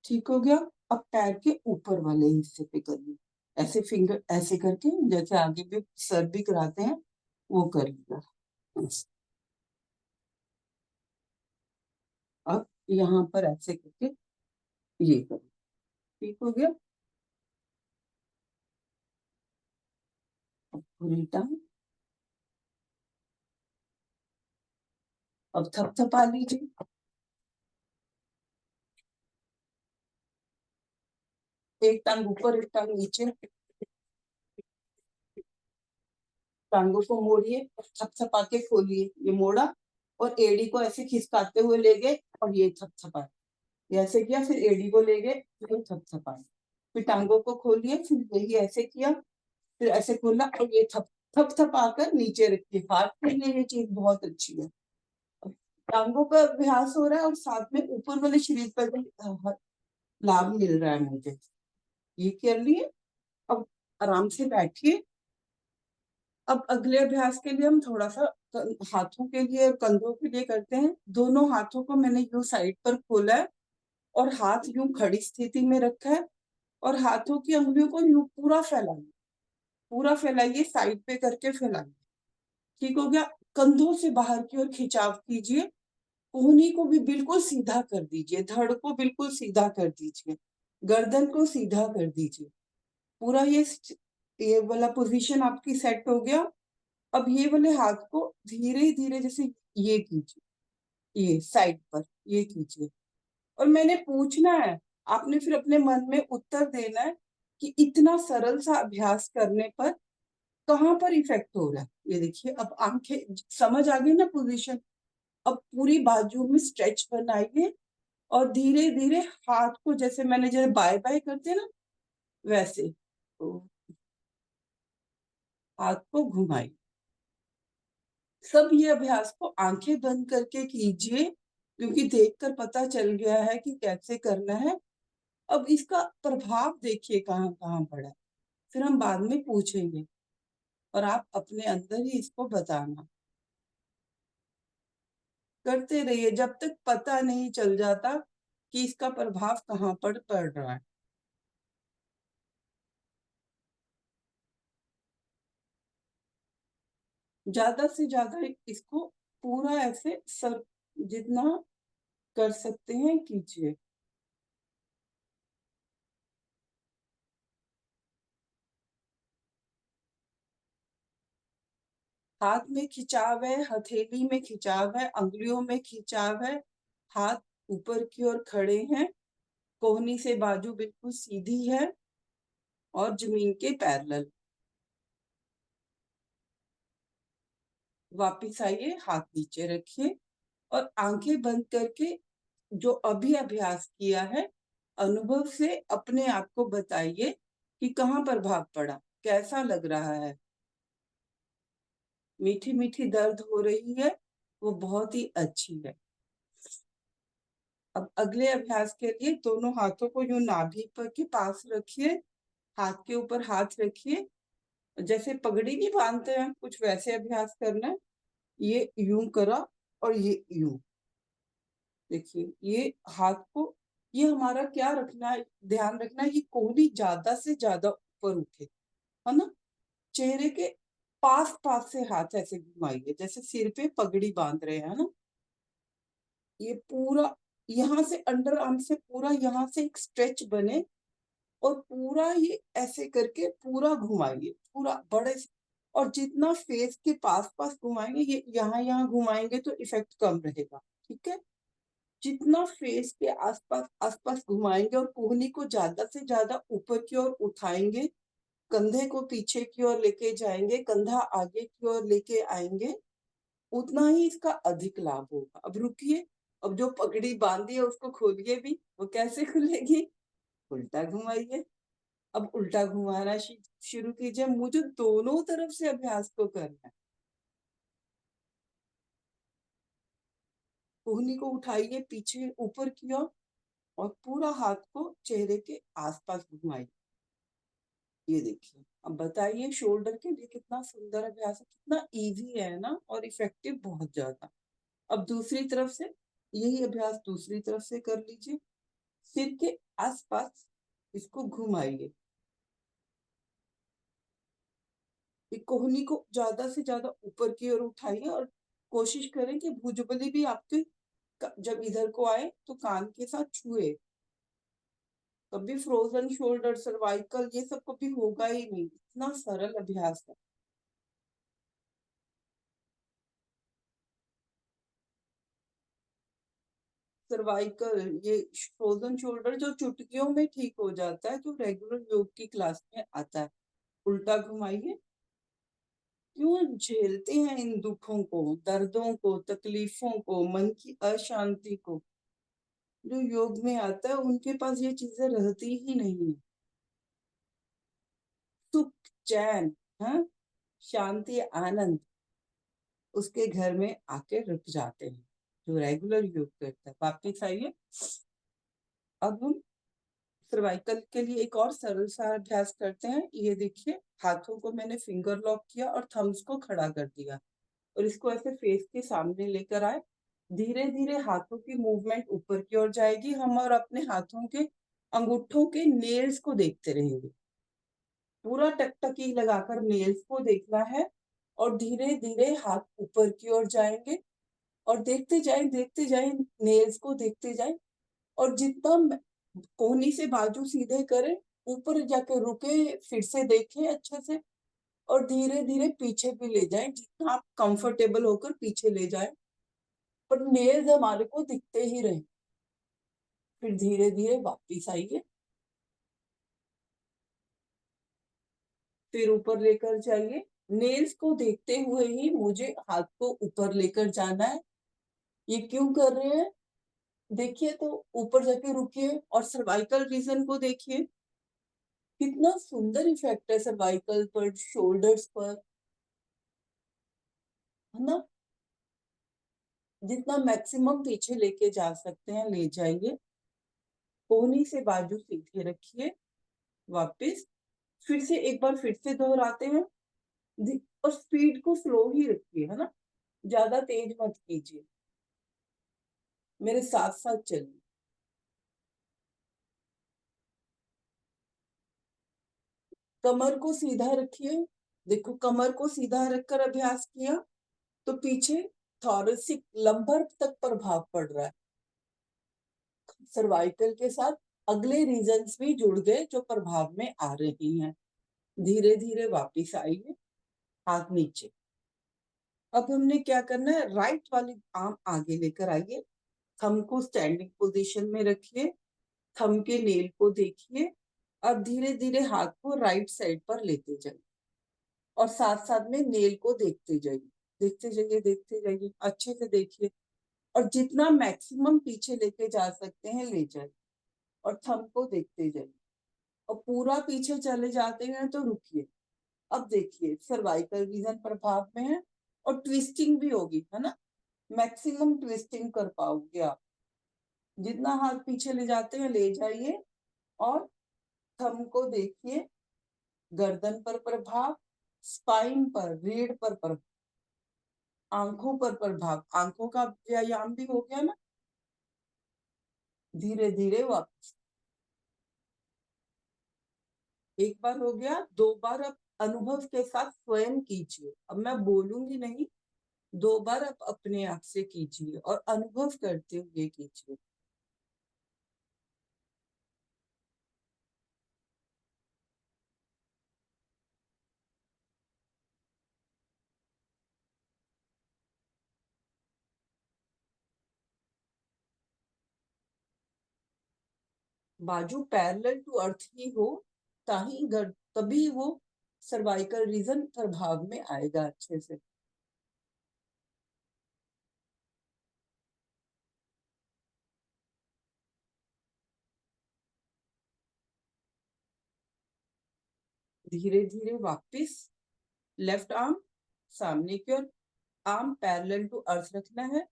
ठीक हो गया। अब पैर के ऊपर वाले हिस्से पे करिए, ऐसे फिंगर ऐसे करके, जैसे आगे भी सर भी कराते हैं वो कर लिया। अब यहाँ पर ऐसे करके ये करो। ठीक हो गया। अब पूरी टांग, अब थपथपा लीजिए। एक टांग ऊपर, एक टांग नीचे। टांगों को मोड़िए और थपथपा के खोलिए। ये मोड़ा और एड़ी को ऐसे खिसकाते हुए ले गए और ये थपथपाए। ऐसे किया, फिर एड़ी को ले गए, फिर थपथपाए। फिर टांगों को खोलिए, फिर यही ऐसे किया, फिर ऐसे खोला और ये थपथपा कर नीचे रखिए। हाथ के लिए ये चीज बहुत अच्छी है। टांगों का अभ्यास हो रहा है और साथ में ऊपर वाले शरीर पर भी लाभ मिल रहा है मुझे। ये कर लिए। अब आराम से बैठिए। अब अगले अभ्यास के लिए हम थोड़ा सा हाथों के लिए और कंधों के लिए करते हैं। दोनों हाथों को मैंने यूं साइड पर खोला है और हाथ यूं खड़ी स्थिति में रखा है और हाथों की उंगलियों को यूं पूरा फैलाइए, पूरा फैलाइए, साइड पे करके फैलाइए। ठीक हो गया। कंधों से बाहर की ओर खिंचाव कीजिए। कोहनी को भी बिल्कुल सीधा कर दीजिए, धड़ को बिल्कुल सीधा कर दीजिए, गर्दन को सीधा कर दीजिए। पूरा ये वाला पोजीशन आपकी सेट हो गया। अब ये वाले हाथ को धीरे धीरे जैसे ये कीजिए, ये साइड पर ये कीजिए। और मैंने पूछना है, आपने फिर अपने मन में उत्तर देना है कि इतना सरल सा अभ्यास करने पर कहाँ पर इफेक्ट हो रहा है। ये देखिए, अब आंखें समझ आ गई ना पोजीशन। अब पूरी बाजू में स्ट्रेच बनाइए और धीरे धीरे हाथ को, जैसे मैंने जैसे बाय बाय करते हैं ना वैसे, तो हाथ को घुमाइए। सब ये अभ्यास को आंखें बंद करके कीजिए, क्योंकि देखकर पता चल गया है कि कैसे करना है। अब इसका प्रभाव देखिए कहाँ कहाँ पड़ा है। फिर हम बाद में पूछेंगे और आप अपने अंदर ही इसको बताना। करते रहिए जब तक पता नहीं चल जाता कि इसका प्रभाव कहाँ पर पड़ रहा है। ज्यादा से ज्यादा इसको पूरा ऐसे सब जितना कर सकते हैं कीजिए। हाथ में खिंचाव है, हथेली में खिंचाव है, अंगुलियों में खिंचाव है। हाथ ऊपर की ओर खड़े हैं, कोहनी से बाजू बिल्कुल सीधी है और जमीन के पैरेलल। वापिस आइए, हाथ नीचे रखिए और आंखें बंद करके जो अभी अभ्यास किया है अनुभव से अपने आप को बताइए कि कहाँ प्रभाव पड़ा, कैसा लग रहा है। मीठी मीठी दर्द हो रही है, वो बहुत ही अच्छी है। अब अगले अभ्यास के लिए दोनों हाथों को यूं नाभि पर के पास रखिए, हाथ के ऊपर हाथ रखिए। जैसे पगड़ी नहीं बांधते हैं कुछ वैसे अभ्यास करना है। ये यूं करा और ये यूं। देखिए ये हाथ को, ये हमारा क्या रखना है, ध्यान रखना है कि कोहनी ज्यादा से ज्यादा ऊपर उठे, है ना। चेहरे के पास पास से हाथ ऐसे घुमाइए जैसे सिर पे पगड़ी बांध रहे हैं ना। ये पूरा यहाँ से अंडर आर्म से पूरा यहाँ से एक स्ट्रेच बने और पूरा ये ऐसे करके पूरा घुमाइए, पूरा बड़े से। और जितना फेस के पास पास घुमाएंगे, ये यहाँ घुमाएंगे तो इफेक्ट कम रहेगा। ठीक है। जितना फेस के आसपास आसपास घुमाएंगे और कोहनी को ज्यादा से ज्यादा ऊपर की ओर उठाएंगे, कंधे को पीछे की ओर लेके जाएंगे, कंधा आगे की ओर लेके आएंगे, उतना ही इसका अधिक लाभ होगा। अब रुकिए, अब जो पगड़ी बांधी है उसको खोलिए भी। वो कैसे खुलेगी? उल्टा घुमाइए। अब उल्टा घुमाना शुरू कीजिए। मुझे दोनों तरफ से अभ्यास को करना है। कोहनी को उठाइए पीछे ऊपर की ओर और पूरा हाथ को चेहरे के आसपास घुमाइए। ये देखिए, अब बताइए शोल्डर के लिए कितना सुंदर अभ्यास है, कितना इजी है ना, और इफेक्टिव बहुत ज्यादा। अब दूसरी तरफ से यही अभ्यास दूसरी तरफ से कर लीजिए। सिर के आसपास इसको घुमाइए। कोहनी को ज्यादा से ज्यादा ऊपर की ओर उठाइए और कोशिश करें कि भुजबली भी आपके जब इधर को आए तो कान के साथ छुए। कभी फ्रोजन शोल्डर, सर्वाइकल, ये सब कभी होगा ही नहीं। इतना सरल अभ्यास है। सर्वाइकल, ये फ्रोजन शोल्डर जो चुटकियों में ठीक हो जाता है, जो रेगुलर योग की क्लास में आता है। उल्टा घुमाइए। क्यों झेलते हैं इन दुखों को, दर्दों को, तकलीफों को, मन की अशांति को? जो योग में आता है उनके पास ये चीजें रहती ही नहीं है। सुख, चैन, हाँ, शांति, आनंद उसके घर में आके रुक जाते हैं जो रेगुलर योग करता है। वापिस आइए। अब हम सर्वाइकल के लिए एक और सरल सा अभ्यास करते हैं। ये देखिए, हाथों को मैंने फिंगर लॉक किया और थम्स को खड़ा कर दिया और इसको ऐसे फेस के सामने लेकर आए। धीरे धीरे हाथों की मूवमेंट ऊपर की ओर जाएगी। हम और अपने हाथों के अंगूठों के नेल्स को देखते रहेंगे। पूरा टकटकी लगाकर नेल्स को देखना है और धीरे धीरे हाथ ऊपर की ओर जाएंगे और देखते जाएं नेल्स को देखते जाएं। और जितना कोहनी से बाजू सीधे करें, ऊपर जाके रुके, फिर से देखें अच्छे से और धीरे धीरे पीछे भी ले जाएं, जितना आप कंफर्टेबल होकर पीछे ले जाएं, पर नेल्स हमारे को दिखते ही रहे। फिर धीरे धीरे वापिस आइए। फिर ऊपर लेकर जाइए। नेल्स को देखते हुए ही मुझे हाथ को ऊपर लेकर जाना है। ये क्यों कर रहे हैं? देखिए तो ऊपर जाके रुकिए और सर्वाइकल रीजन को देखिए। कितना सुंदर इफेक्ट है सर्वाइकल पर, शोल्डर्स पर, है ना? जितना मैक्सिमम पीछे लेके जा सकते हैं ले जाइए। कोहनी से बाजू सीधे रखिए। वापस फिर से एक बार फिर से दोहराते हैं। और स्पीड को स्लो ही रखिए, है ना? ज्यादा तेज मत कीजिए। मेरे साथ साथ चलिए। कमर को सीधा रखिए। देखो, कमर को सीधा रखकर अभ्यास किया तो पीछे थोरेसिक, लंबर तक प्रभाव पड़ रहा है। सर्वाइकल के साथ अगले रीजन्स भी जुड़ गए जो प्रभाव में आ रही हैं। धीरे धीरे वापिस आइए। हाथ नीचे। अब हमने क्या करना है, राइट वाली आर्म आगे लेकर आइए। थंब को स्टैंडिंग पोजीशन में रखिए। थंब के नेल को देखिए। अब धीरे धीरे हाथ को राइट साइड पर लेते जाइए और साथ साथ में नेल को देखते जाइए। देखते जाइए, अच्छे से देखिए और जितना मैक्सिमम पीछे लेके जा सकते हैं ले जाइए और थंब को देखते जाइए। और पूरा पीछे चले जाते हैं तो रुकिए। अब देखिए, सर्वाइकल रीजन प्रभाव में है और ट्विस्टिंग भी होगी, है ना? मैक्सिमम ट्विस्टिंग कर पाओगे आप। जितना हाथ पीछे ले जाते हैं ले जाइए और थंब को देखिए। गर्दन पर प्रभाव, स्पाइन पर, रीढ़ पर प्रभाव, आंखों पर प्रभाव। आंखों का व्यायाम भी हो गया ना। धीरे धीरे वापस। एक बार हो गया, दो बार अब अनुभव के साथ स्वयं कीजिए। अब मैं बोलूंगी नहीं, दो बार आप अपने आप से कीजिए और अनुभव करते हुए कीजिए। बाजू पैरेलल टू अर्थ ही हो ताही तभी वो सर्वाइकल रीजन प्रभाव में आएगा अच्छे से। धीरे धीरे वापस। लेफ्ट आर्म सामने की ओर, आर्म पैरेलल टू अर्थ रखना है।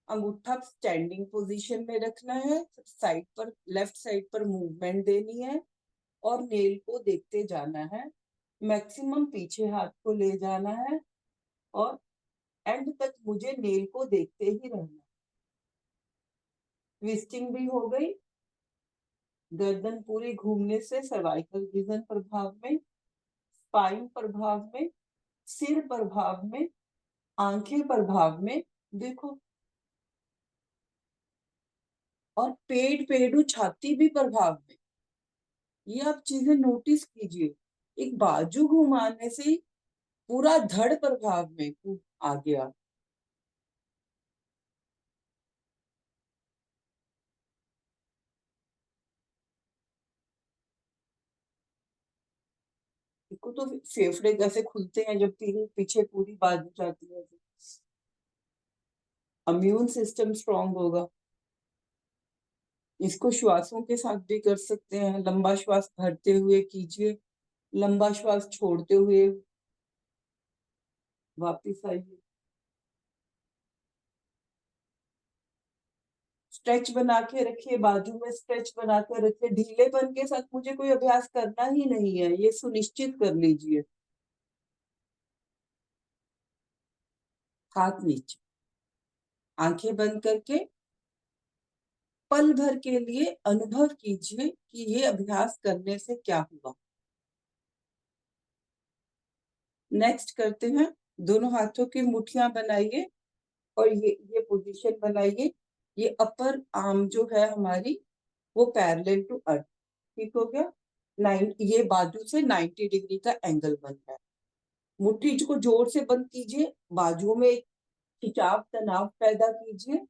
अंगूठा स्टैंडिंग पोजीशन में रखना है। साइड पर, लेफ्ट साइड पर मूवमेंट देनी है और नेल को देखते जाना है। मैक्सिमम पीछे हाथ को ले जाना है और एंड तक मुझे नेल को देखते ही रहना है। ट्विस्टिंग भी हो गई। गर्दन पूरी घूमने से सर्वाइकल रीजन प्रभाव में, स्पाइन प्रभाव में, सिर प्रभाव में, आंखें प्रभाव में, देखो, और पेट, पेडू, छाती भी प्रभाव में। ये आप चीजें नोटिस कीजिए। एक बाजू घुमाने से ही पूरा धड़ प्रभाव में आ गया। देखो तो फेफड़े कैसे खुलते हैं जब पीछे पूरी बाजू जाती है। इम्यून सिस्टम स्ट्रांग होगा। इसको श्वासों के साथ भी कर सकते हैं। लंबा श्वास भरते हुए कीजिए, लंबा श्वास छोड़ते हुए वापिस आइए। स्ट्रेच बना के रखिए, बाजू में स्ट्रेच बना कर रखिए। ढीलेपन के साथ मुझे कोई अभ्यास करना ही नहीं है, ये सुनिश्चित कर लीजिए। हाथ नीचे, आंखें बंद करके पल भर के लिए अनुभव कीजिए कि ये अभ्यास करने से क्या हुआ। नेक्स्ट करते हैं। दोनों हाथों की मुट्ठियां बनाइए और ये पोजीशन बनाइए। ये अपर आर्म जो है हमारी, वो पैरेलल टू अर्थ, ठीक हो गया। ये बाजू से 90 डिग्री का एंगल बन रहा है। मुट्ठी को जोर से बंद कीजिए, बाजुओं में एक खिंचाव, तनाव पैदा कीजिए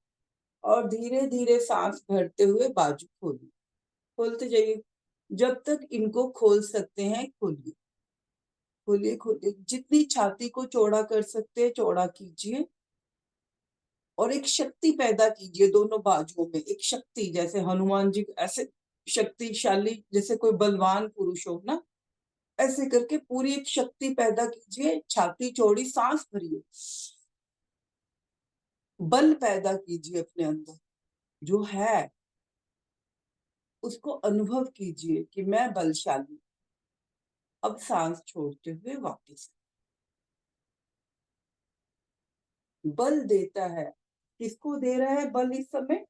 और धीरे धीरे सांस भरते हुए बाजू खोलिए। खोलते जाइए, जब तक इनको खोल सकते हैं खोलिए, खोलिए खोलिए। जितनी छाती को चौड़ा कर सकते हैं चौड़ा कीजिए और एक शक्ति पैदा कीजिए दोनों बाजुओं में। एक शक्ति, जैसे हनुमान जी ऐसे शक्तिशाली, जैसे कोई बलवान पुरुष हो ना, ऐसे करके पूरी एक शक्ति पैदा कीजिए। छाती चौड़ी, सांस भरिए, बल पैदा कीजिए अपने अंदर जो है, उसको अनुभव कीजिए कि मैं बलशाली। अब सांस छोड़ते हुए वापस। बल देता है, किसको दे रहा है बल इस समय?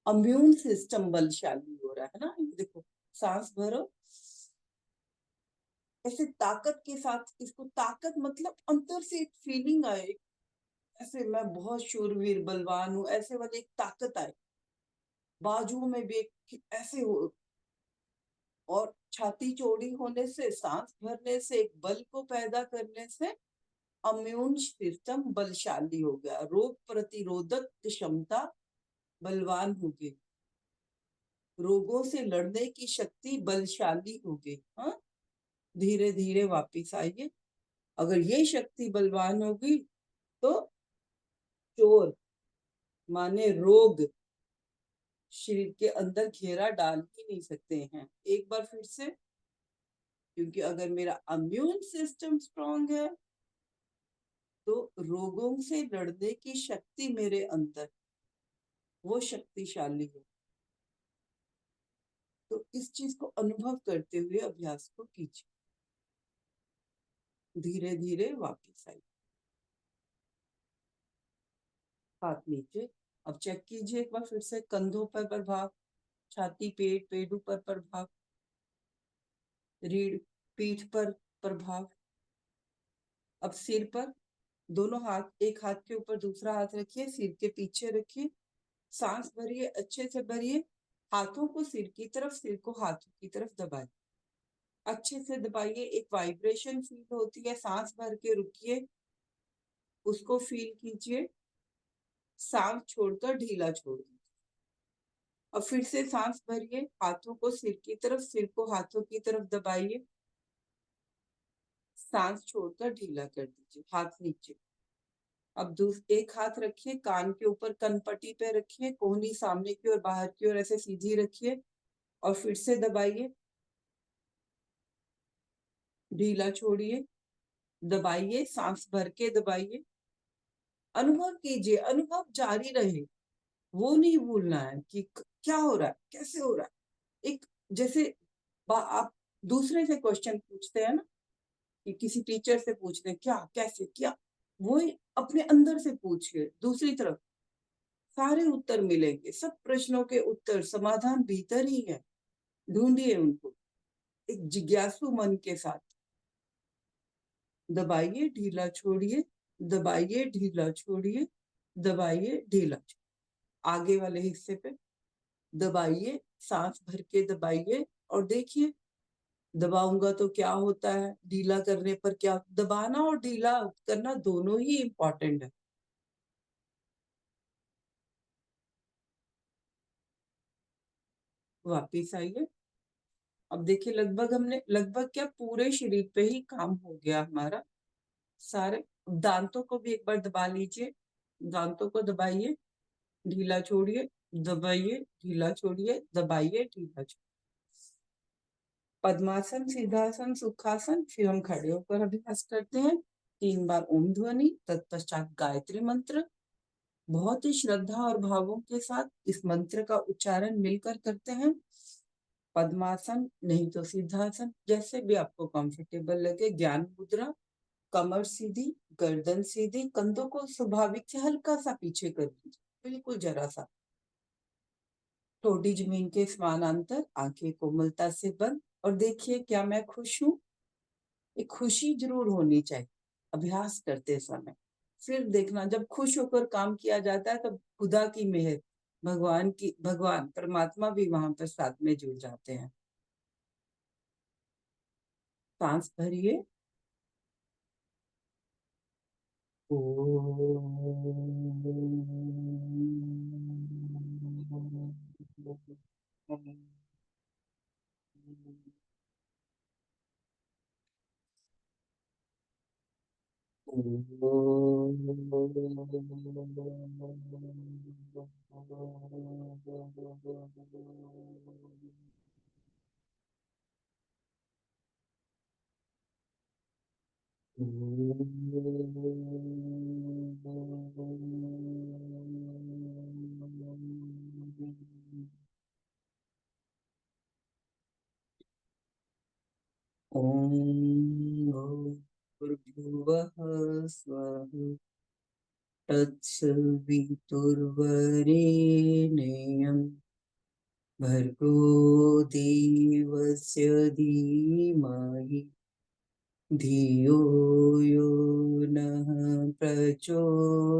इम्यून सिस्टम बलशाली हो रहा है ना। देखो, सांस भरो ऐसे ताकत के साथ। इसको ताकत मतलब अंदर से एक फीलिंग आए, ऐसे मैं बहुत शूरवीर बलवान हूँ, ऐसे वाली एक ताकत आए। बाजुओं में भी एक ऐसे हो, और छाती चौड़ी होने से, सांस भरने से, एक बल को पैदा करने से इम्यून सिस्टम बलशाली हो गया। रोग प्रतिरोधक क्षमता बलवान हो गई, रोगों से लड़ने की शक्ति बलशाली हो गई। हाँ, धीरे धीरे वापिस आइए। अगर ये शक्ति बलवान होगी तो चोर माने रोग शरीर के अंदर घेरा डाल ही नहीं सकते हैं। एक बार फिर से, क्योंकि अगर मेरा इम्यून सिस्टम स्ट्रांग है तो रोगों से लड़ने की शक्ति मेरे अंदर, वो शक्तिशाली है। तो इस चीज को अनुभव करते हुए अभ्यास को कीजिए। धीरे धीरे वापस आइए, हाथ नीचे। अब चेक कीजिए एक बार फिर से, कंधों पर प्रभाव, छाती, पेट, पेडू पर प्रभाव, रीढ़, पीठ पर प्रभाव। अब सिर पर, दोनों हाथ, एक हाथ के ऊपर दूसरा हाथ रखिए, सिर के पीछे रखिए, सांस भरिए, अच्छे से भरिए। हाथों को सिर की तरफ, सिर को हाथों की तरफ दबाइए, अच्छे से दबाइए। एक वाइब्रेशन फील होती है, सांस भर के रुकिए, उसको फील कीजिए। सांस छोड़कर ढीला छोड़ दीजिए। अब फिर से सांस भरिए, हाथों को सिर की तरफ, सिर को हाथों की तरफ दबाइए, सांस छोड़कर ढीला कर दीजिए, हाथ नीचे। अब एक हाथ रखिए कान के ऊपर, कनपट्टी पे रखिए, कोहनी सामने की ओर, बाहर की ओर ऐसे सीधी रखिए और फिर से दबाइए, ढीला छोड़िए, दबाइए, सांस भर के दबाइए। अनुभव कीजिए, अनुभव जारी रहे। वो नहीं भूलना है कि क्या हो रहा है, कैसे हो रहा है। एक जैसे आप दूसरे से क्वेश्चन पूछते हैं ना, कि किसी टीचर से पूछते हैं क्या, कैसे, क्या, वो अपने अंदर से पूछिए। दूसरी तरफ सारे उत्तर मिलेंगे, सब प्रश्नों के उत्तर, समाधान भीतर ही है, ढूंढिए उनको एक जिज्ञासु मन के साथ। दबाइए, ढीला छोड़िए, दबाइए, ढीला छोड़िए, दबाइए, ढीला छोड़िए। आगे वाले हिस्से पे दबाइए, सांस भर के दबाइए और देखिए दबाऊंगा तो क्या होता है, ढीला करने पर क्या। दबाना और ढीला करना दोनों ही इम्पोर्टेंट है। वापिस आइए। अब देखिए लगभग क्या पूरे शरीर पे ही काम हो गया हमारा। सारे दांतों को भी एक बार दबा लीजिए, दांतों को दबाइए, ढीला छोड़िए, दबाइए, ढीला छोड़िए, दबाइए, ढीला छोड़िए। पद्मासन, सीधासन, सुखासन, फिर हम खड़े होकर अभ्यास करते हैं। 3 बार ओम ध्वनि, तत्पश्चात गायत्री मंत्र। बहुत ही श्रद्धा और भावों के साथ इस मंत्र का उच्चारण मिलकर करते हैं। पद्मासन नहीं तो सिद्धासन, जैसे भी आपको कंफर्टेबल लगे। ज्ञान मुद्रा, कमर सीधी, गर्दन सीधी, कंधों को स्वाभाविक से हल्का सा पीछे कर लीजिए, बिल्कुल जरा सा। ठोडी जमीन के समानांतर, आंखें कोमलता से बंद और देखिए क्या मैं खुश हूँ। एक खुशी जरूर होनी चाहिए अभ्यास करते समय। फिर देखना जब खुश होकर काम किया जाता है तब खुदा की मेहर, भगवान परमात्मा भी वहां पर साथ में जुड़ जाते हैं। सांस भरिए। ओम भूर्भुवः स्वः तत्सवितुर्वरेण्यं भर्गो देवस्य धीमहि धियो यो नः प्रचोदयात्।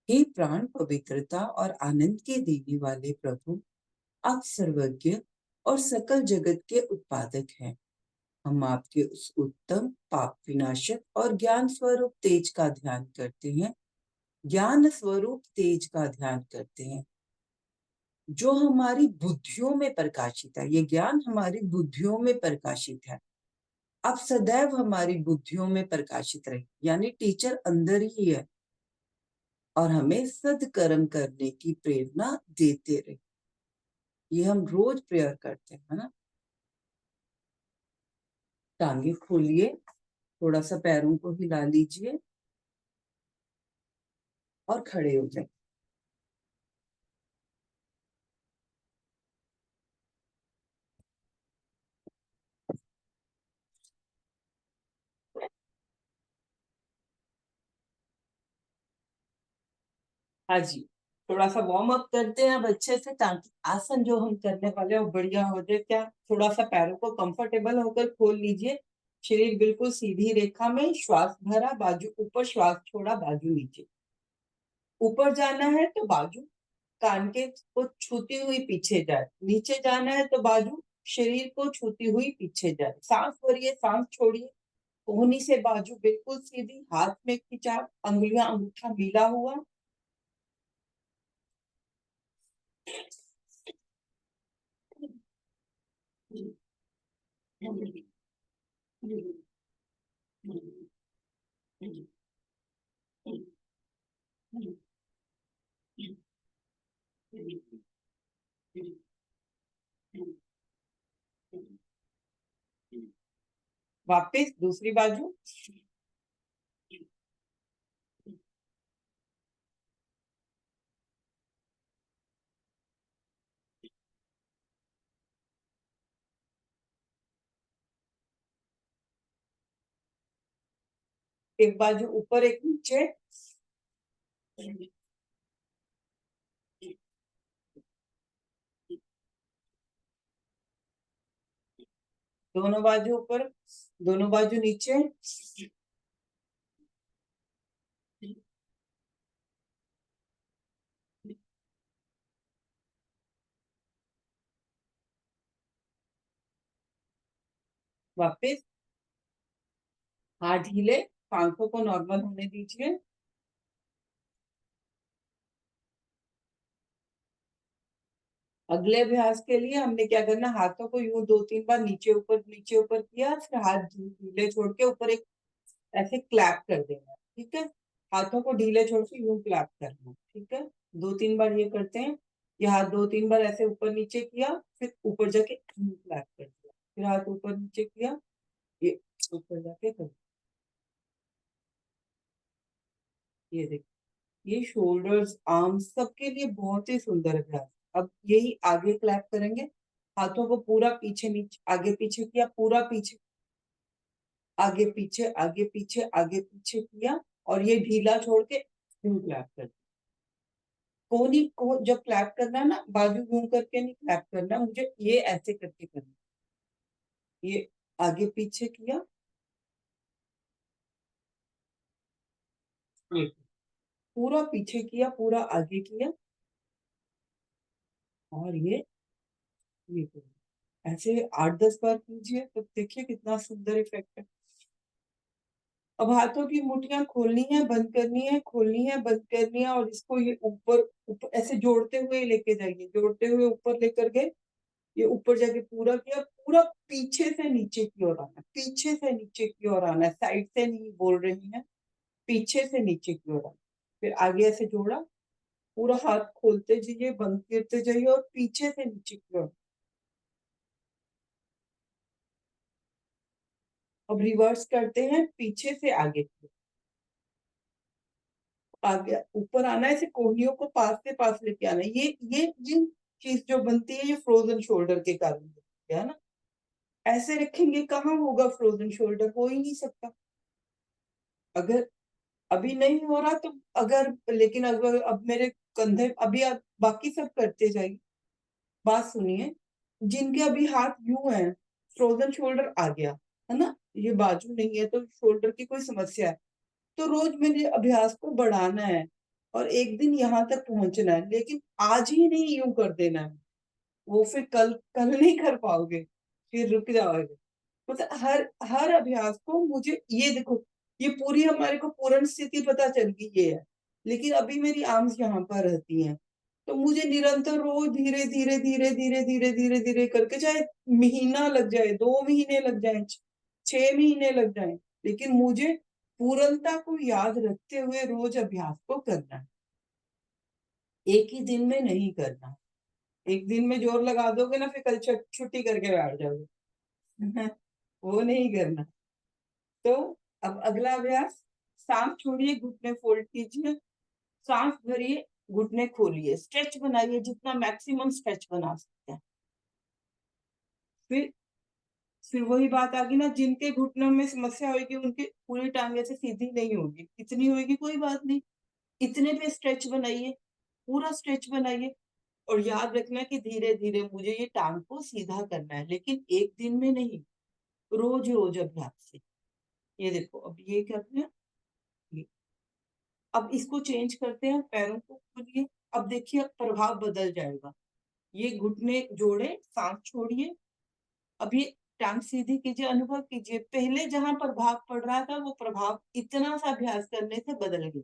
हे प्राण पवित्रता और आनंद के देने वाले प्रभु, आप सर्वज्ञ और सकल जगत के उत्पादक हैं। हम आपके उस उत्तम पाप विनाशक और ज्ञान स्वरूप तेज का ध्यान करते हैं, ज्ञान स्वरूप तेज का ध्यान करते हैं, जो हमारी बुद्धियों में प्रकाशित है। ये ज्ञान हमारी बुद्धियों में प्रकाशित है। आप सदैव हमारी बुद्धियों में प्रकाशित रहे, यानी टीचर अंदर ही है और हमें सदकर्म करने की प्रेरणा देते रहे। ये हम रोज प्रेयर करते हैं ना। टांगे खोलिए, थोड़ा सा पैरों को हिला लीजिए और खड़े हो जाए। हाँ जी, थोड़ा सा वार्म अप करते हैं अब अच्छे से, ताकि आसन जो हम करने वाले हैं वो बढ़िया हो जाए। क्या थोड़ा सा पैरों को कंफर्टेबल होकर खोल लीजिए। शरीर बिल्कुल सीधी रेखा में, श्वास भरा, बाजू ऊपर, श्वास छोड़ा, बाजू नीचे। ऊपर जाना है तो बाजू कान के को छूती हुई पीछे जाए, नीचे जाना है तो बाजू शरीर को छूती हुई पीछे जाए। सांस भरिए, सांस छोड़िए। कोहनी से बाजू बिल्कुल सीधी, हाथ में खिंचाव, अंगुलियां अंगूठा मिला हुआ। वापस दूसरी बाजू। एक बाजू ऊपर एक नीचे, दोनों बाजू ऊपर, दोनों बाजू नीचे, वापस हाथ ढीले, आंखों को नॉर्मल होने दीजिए। अगले अभ्यास के लिए हमने क्या करना, हाथों को यूं 2-3 बार नीचे ऊपर किया, फिर हाथ ढीले छोड़ के ऊपर एक ऐसे क्लैप कर देना, ठीक है। हाथों को ढीले छोड़ के यूं क्लैप करना, ठीक है। 2-3 बार ये करते हैं। ये हाथ 2-3 बार ऐसे ऊपर नीचे किया, फिर ऊपर जाके यूं क्लैप कर दिया, फिर हाथ ऊपर नीचे किया, ये ऊपर जाके कर, ये देखिए, ये शोल्डर्स आर्म्स सबके लिए बहुत ही सुंदर अभ्यास। अब यही आगे क्लैप करेंगे, हाथों को पूरा पीछे नीचे आगे पीछे किया, पूरा पीछे आगे पीछे आगे पीछे आगे पीछे किया, और ये ढीला छोड़ के यूं क्लैप कर, कोहनी को जब क्लैप करना है ना, बाजू यूं करके नहीं क्लैप करना, मुझे ये ऐसे करके करना, ये आगे पीछे किया, ये पूरा पीछे किया, पूरा आगे किया, और ये करो। ऐसे 8-10 बार कीजिए तो देखिए कितना सुंदर इफेक्ट है। अब हाथों की मुठ्ठियां खोलनी है, बंद करनी है, खोलनी है, बंद करनी है, और इसको ये ऊपर ऊपर ऐसे जोड़ते हुए लेके जाइए, जोड़ते हुए ऊपर लेकर गए, ये ऊपर जाके पूरा किया, पूरा पीछे से नीचे की ओर आना, पीछे से नीचे की ओर आना है, साइड से नहीं बोल रही है, पीछे से नीचे की ओर आना। फिर आगे ऐसे जोड़ा, पूरा हाथ खोलते जाइए, बंद करते जाइए, और पीछे से नीचे की ओर। अब रिवर्स करते हैं, पीछे से आगे की ओर। आगे ऊपर आना है, ऐसे कोहनियों को पास से पास लेके आना है। ये चीज जो बनती है, ये फ्रोजन शोल्डर के कारण बनती है ना। ऐसे रखेंगे कहाँ होगा फ्रोजन शोल्डर, हो ही नहीं सकता। अगर अभी नहीं हो रहा तो, अगर लेकिन अगर अब मेरे कंधे अभी, आप बाकी सब करते जाइए, बात सुनिए। जिनके अभी हाथ यूं है, फ्रोजन शोल्डर आ गया है ना, ये बाजू नहीं है तो शोल्डर की कोई समस्या है, तो रोज मेरे अभ्यास को बढ़ाना है, और एक दिन यहाँ तक पहुंचना है, लेकिन आज ही नहीं यूं कर देना है। वो फिर कल कल नहीं कर पाओगे, फिर रुक जाओगे। मतलब हर हर अभ्यास को मुझे, ये देखो, ये पूरी हमारे को पूर्ण स्थिति पता चल गई ये है, लेकिन अभी मेरी आर्म्स यहाँ पर रहती हैं, तो मुझे निरंतर रोज धीरे धीरे धीरे धीरे धीरे धीरे धीरे करके, चाहे महीना लग जाए, 2 महीने लग जाए, 6 महीने लग जाए, लेकिन मुझे पूर्णता को याद रखते हुए रोज अभ्यास को करना है। एक ही दिन में नहीं करना। एक दिन में जोर लगा दोगे ना, फिर कल छुट्टी करके बैठ जाओगे। वो नहीं करना। तो अब अगला अभ्यास, सांस छोड़िए, घुटने फोल्ड कीजिए, सांस भरिए, घुटने खोलिए, स्ट्रेच बनाइए, जितना मैक्सिमम स्ट्रेच बना सकते हैं। फिर फिर वही बात आ गई ना, जिनके घुटनों में समस्या होगी उनकी पूरी टांग ऐसे सीधी नहीं होगी, कितनी होगी कोई बात नहीं, इतने पे स्ट्रेच बनाइए, पूरा स्ट्रेच बनाइए। और याद रखना कि धीरे धीरे मुझे ये टांग को सीधा करना है, लेकिन एक दिन में नहीं, रोज रोज अभ्यास से। ये देखो, अब ये करते हैं, ये। अब इसको चेंज करते हैं, पैरों को खोलिए। अब देखिए, अब प्रभाव बदल जाएगा। ये घुटने जोड़े, सांस छोड़िए, अब ये टांग सीधी कीजिए, अनुभव कीजिए, पहले जहां प्रभाव पड़ रहा था, वो प्रभाव इतना सा अभ्यास करने से बदल गया।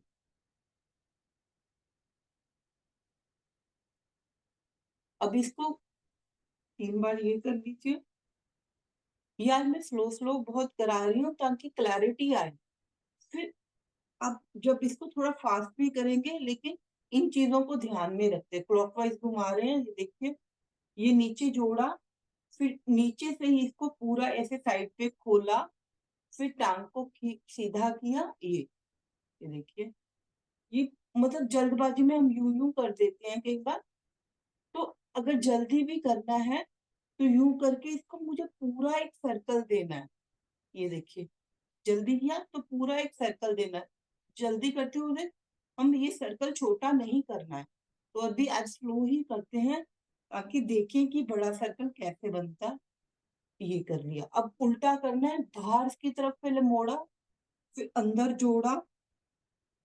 अब इसको 3 बार ये कर लीजिए। ये आज मैं स्लो स्लो बहुत करा रही हूँ ताकि क्लैरिटी आए। फिर आप जब इसको थोड़ा फास्ट भी करेंगे, लेकिन इन चीजों को ध्यान में रखते, क्लॉकवाइज घुमा रहे हैं, ये देखिए, ये नीचे जोड़ा, फिर नीचे से ही इसको पूरा ऐसे साइड पे खोला, फिर टांग को सीधा किया, ये देखिए, ये मतलब जल्दबाजी में हम यूं यूं कर देते हैं कई बार, तो अगर जल्दी भी करना है तो यूं करके इसको मुझे पूरा एक सर्कल देना है, ये देखिए, जल्दी किया तो पूरा एक सर्कल देना है, जल्दी करते हुए हम ये सर्कल छोटा नहीं करना है। तो अभी आज स्लो ही करते हैं ताकि देखें कि बड़ा सर्कल कैसे बनता है। ये कर लिया, अब उल्टा करना है, बाहर की तरफ पहले मोड़ा, फिर अंदर जोड़ा,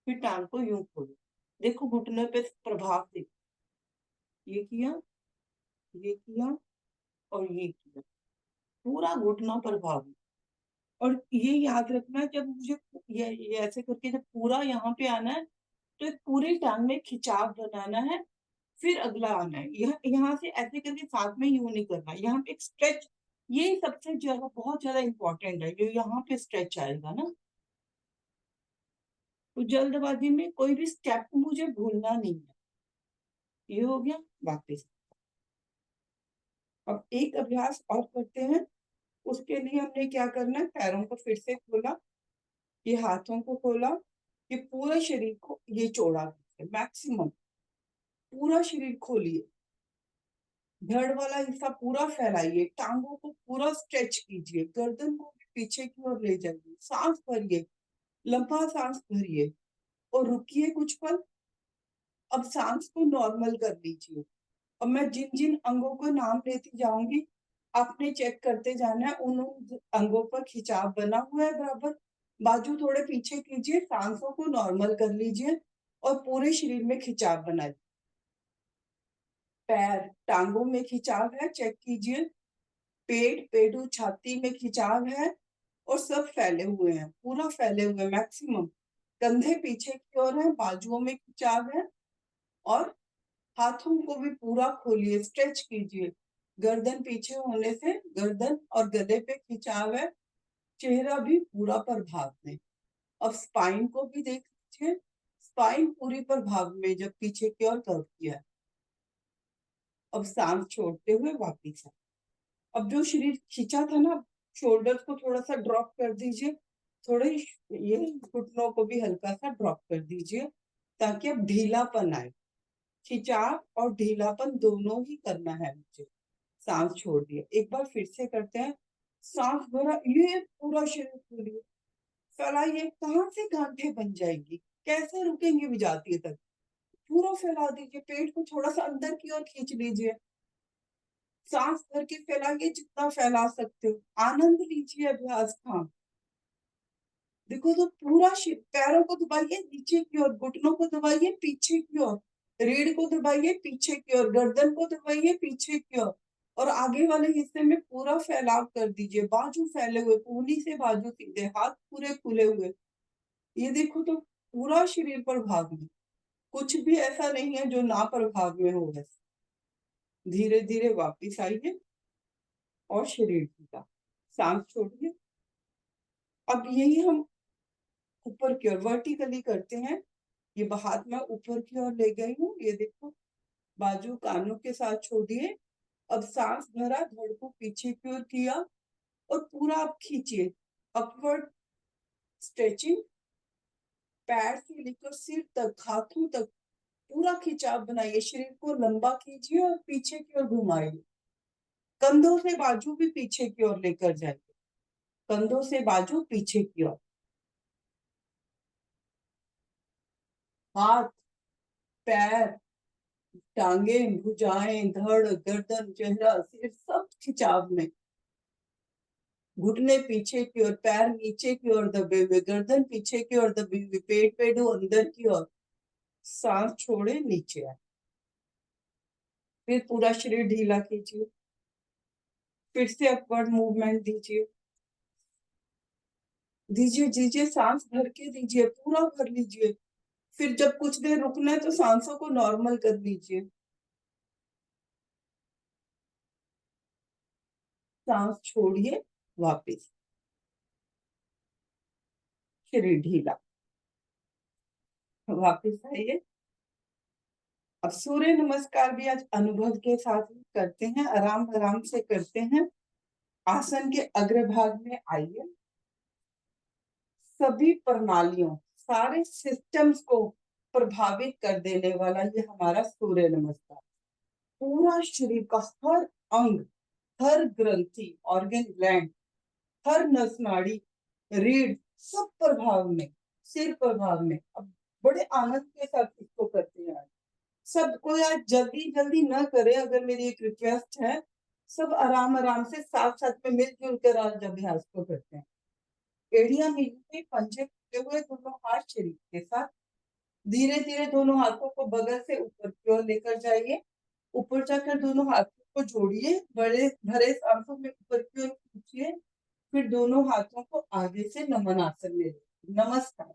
फिर टांग को यूं खोला। देखो घुटने पे प्रभाव देखो, ये किया, ये किया और ये किया, पूरा घुटना प्रभावी। और ये याद रखना, जब मुझे ये ऐसे करके जब पूरा यहाँ पे आना है तो एक पूरी टांग में खिंचाव बनाना है, फिर अगला आना है। यहाँ से ऐसे करके साथ में यूं नहीं करना, यहाँ पे एक स्ट्रेच, ये सबसे ज्यादा बहुत ज्यादा इंपॉर्टेंट है, जो यहाँ पे स्ट्रेच आएगा ना। तो जल्दबाजी में कोई भी स्टेप मुझे भूलना नहीं है। ये हो गया, वापस। अब एक अभ्यास और करते हैं। उसके लिए हमने क्या करना है, पैरों को फिर से खोला, ये हाथों को खोला, ये पूरे शरीर को ये चौड़ा मैक्सिमम, पूरा शरीर खोलिए, धड़ वाला हिस्सा पूरा फैलाइए, टांगों को पूरा स्ट्रेच कीजिए, गर्दन को भी पीछे की ओर ले जाइए, सांस भरिए, लंबा सांस भरिए और रुकिए कुछ पल। अब सांस को नॉर्मल कर लीजिए। अब मैं जिन जिन अंगों को नाम लेती जाऊंगी, आपने चेक करते जाना है उन अंगों पर खिंचाव बना हुआ है बराबर। बाजू थोड़े पीछे कीजिए, सांसों को नॉर्मल कर लीजिए और पूरे शरीर में खिंचाव बनाइए। पैर टांगों में खिंचाव है, चेक कीजिए। पेट पेटू छाती में खिंचाव है और सब फैले हुए हैं, पूरा फैले हुए मैक्सिमम। कंधे पीछे की ओर है, बाजुओं में खिंचाव है और हाथों को भी पूरा खोलिए, स्ट्रेच कीजिए। गर्दन पीछे होने से गर्दन और गले पे खिंचाव है, चेहरा भी पूरा प्रभाव में। अब स्पाइन को भी देख लीजिए, स्पाइन पूरी प्रभाव में जब पीछे की ओर कर्व किया। अब सांस छोड़ते हुए वापिस आए। अब जो शरीर खींचा था ना, शोल्डर्स को थोड़ा सा ड्रॉप कर दीजिए, थोड़े ये घुटनों को भी हल्का सा ड्रॉप कर दीजिए ताकि अब ढीलापन आए। खिंचाव और ढीलापन दोनों ही करना है मुझे। सांस छोड़ दिए, एक बार फिर से करते हैं। सांस भरा, ये पूरा शरीर खोलिए, फैलाइए, कहाँ से गांठें बन जाएंगी, कैसे रुकेंगे भी जाती तक, पूरा फैला दीजिए। पेट को थोड़ा सा अंदर की ओर खींच लीजिए, सांस भर के फैलाइए जितना फैला सकते हो, आनंद लीजिए अभ्यास का। देखो तो पूरा पैरों को दबाइए नीचे की ओर, घुटनों को दबाइए पीछे की ओर, रीढ़ को दबाइए पीछे की ओर, गर्दन को दबाइए पीछे की ओर और आगे वाले हिस्से में पूरा फैलाव कर दीजिए। बाजू फैले हुए, पूनी से बाजू सीधे, हाथ पूरे खुले हुए। ये देखो तो पूरा शरीर प्रभाव में, कुछ भी ऐसा नहीं है जो ना प्रभाव में हो। धीरे धीरे वापिस आइए और शरीर का सांस छोड़िए। अब यही हम ऊपर की ओर वर्टिकली करते हैं। ये हाथ में ऊपर की ओर ले गई हूँ, ये देखो, बाजू कानों के साथ छोड़िए। अब सांस भरा, धड़ को पीछे की ओर किया और पूरा आप खींचिए, अपवर्ड स्ट्रेचिंग, पैर से लेकर सिर तक, हाथों तक पूरा खिंचाव बनाइए, शरीर को लंबा कीजिए और पीछे की ओर घुमाइए। कंधों से बाजू भी पीछे की ओर लेकर जाइए, कंधों से बाजू पीछे की ओर, हाथ पैर टांगे भुजाएं धड़ गर्दन चेहरा सिर सब खिंचाव में। घुटने पीछे की ओर, पैर नीचे की ओर दबे हुए, गर्दन पीछे की ओर दबी हुई, पेट पेटू अंदर की ओर। सांस छोड़े, नीचे आए, फिर पूरा शरीर ढीला कीजिए, फिर से अपवर्ड मूवमेंट दीजिए, दीजिए दीजिए, सांस भर के दीजिए, पूरा भर लीजिए। फिर जब कुछ देर रुकना है तो सांसों को नॉर्मल कर लीजिए। सांस छोड़िए, वापस शरीर ढीला, वापस आइए। अब सूर्य नमस्कार भी आज अनुभव के साथ करते हैं, आराम आराम से करते हैं। आसन के अग्रभाग में आइए, सभी प्रणालियों, सारे सिस्टम्स को प्रभावित कर देने वाला ये हमारा सूर्य नमस्कार। पूरा शरीर का हर अंग, हर ग्रंथि, ऑर्गन ग्लैंड, हर नस नाड़ी, रीढ़ सब प्रभाव में, सिर प्रभाव में। अब बड़े आनंद के साथ इसको करते हैं आज। सबको यार जल्दी जल्दी न करे, अगर मेरी एक रिक्वेस्ट है, सब आराम आराम से साथ साथ में मिलजुल कर आज अभ्यास को करते हैं। एड़ियां मिली, पंजे खुले हुए, दोनों हाथ शरीर के साथ, धीरे धीरे दोनों हाथों को बगल से ऊपर की ओर लेकर जाइए। ऊपर जाकर दोनों हाथों को जोड़िए, बड़े भरे सांसों में ऊपर की ओर खींचिए। फिर दोनों हाथों को आगे से नमन आसन में लीजिए। नमस्कार।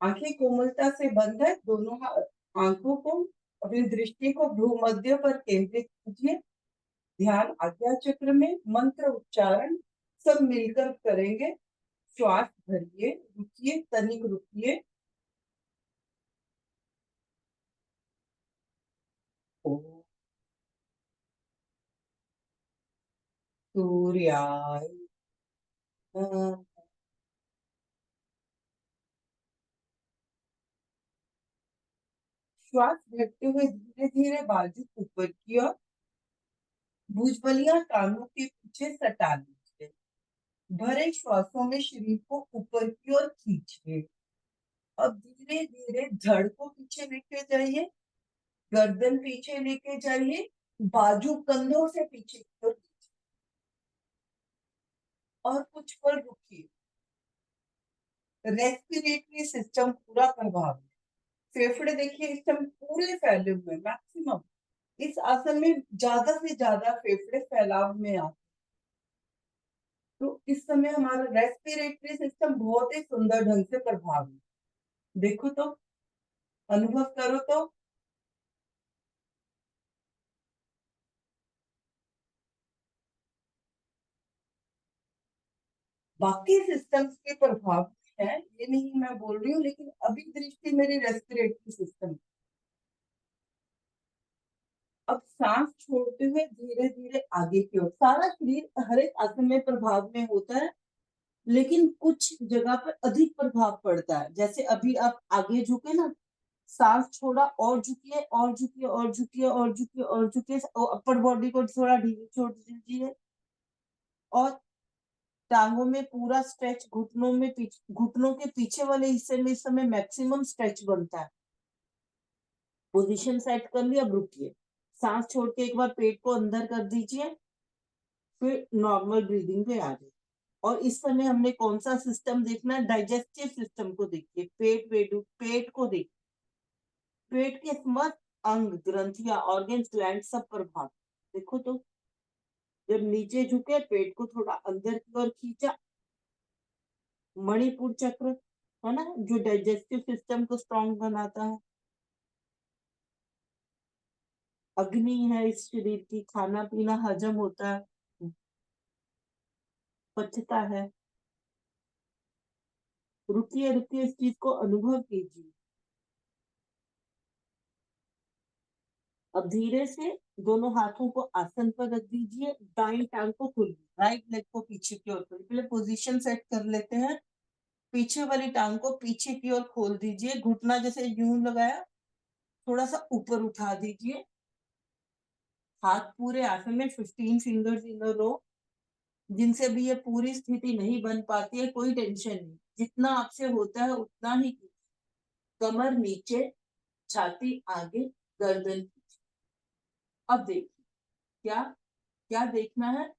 आंखें कोमलता से बंद है। दोनों आंखों को, अपनी दृष्टि को भ्रूमध्य पर केंद्रित कीजिए। ध्यान आज्ञा चक्र में मंत्र उच्चारण सब मिलकर करेंगे। श्वास भरिए, रुकिए, तनिक रुकिए। ओम सूर्याय नमः। श्वास भरते हुए धीरे धीरे बाजू ऊपर की ओर, भुजबलियां कानों के पीछे सटा लीजिए। भरे श्वासों में शरीर को ऊपर की ओर खींचिए। अब धीरे धीरे धड़ को पीछे लेके जाइए, गर्दन पीछे लेके जाइए, बाजू कंधों से पीछे की ओर खींचिए और कुछ पल रुकिए। रेस्पिरेटरी सिस्टम पूरा प्रभावित, फेफड़े देखिए इस टाइम पूरे फैले हुए, मैक्सिमम इस आसन में ज्यादा से ज्यादा फेफड़े फैलाव में आते। तो इस समय हमारा रेस्पिरेटरी सिस्टम बहुत ही सुंदर ढंग से प्रभावित। देखो तो, अनुभव करो तो। बाकी सिस्टम्स के प्रभाव है, ये नहीं मैं बोल रही हूँ, लेकिन अभी दृष्टि मेरी रेस्पिरेटरी सिस्टम। अब सांस छोड़ते हुए धीरे धीरे आगे की ओर, सारा शरीर हर एक आसन में प्रभाव में होता है, लेकिन कुछ जगह पर अधिक प्रभाव पड़ता है। जैसे अभी आप आगे झुके ना, सांस छोड़ा और झुकिए और झुकिए और झुकिए और झुकिए और झुकिए, अपर बॉडी को थोड़ा ढीली छोड़ दीजिए और टांगों में पूरा स्ट्रेच, घुटनों में घुटनों के पीछे वाले हिस्से में इस समय मैक्सिमम स्ट्रेच बनता है। पोजीशन सेट कर लिया, अब रुकिए, सांस छोड़ के एक बार पेट को अंदर कर दीजिए, फिर नॉर्मल ब्रीदिंग पे आ जाइए। और इस समय हमने कौन सा सिस्टम देखना है? डाइजेस्टिव सिस्टम को देखिए, पेट को देखिए। पेट के समस्त अंग, ग्रंथियां, ऑर्गन्स, ग्लैंड सब प्रभावित। देखो तो, जब नीचे झुके पेट को थोड़ा अंदर की ओर खींचा, मणिपुर चक्र है ना, जो डाइजेस्टिव सिस्टम को स्ट्रॉन्ग बनाता है। अग्नि है इस शरीर की, खाना पीना हजम होता है, पचता है। रुकिए रुकिए, इस चीज को अनुभव कीजिए। अब धीरे से दोनों हाथों को आसन पर रख दीजिए, दाईं टांग को खोलिए, राइट लेग को पीछे की ओर खोलिए। पहले पोजीशन सेट कर लेते हैं। पीछे वाली टांग को पीछे की ओर खोल दीजिए, घुटना जैसे यूं लगाया, थोड़ा सा ऊपर उठा दीजिए। हाथ पूरे आसन में 15 फिंगर्स इन अ रो। जिनसे भी ये पूरी स्थिति नहीं बन पाती है, कोई टेंशन नहीं, जितना आपसे होता है उतना ही कीजिए। कमर नीचे, छाती आगे, गर्दन पीछे। अब देखिए, क्या क्या देखना है?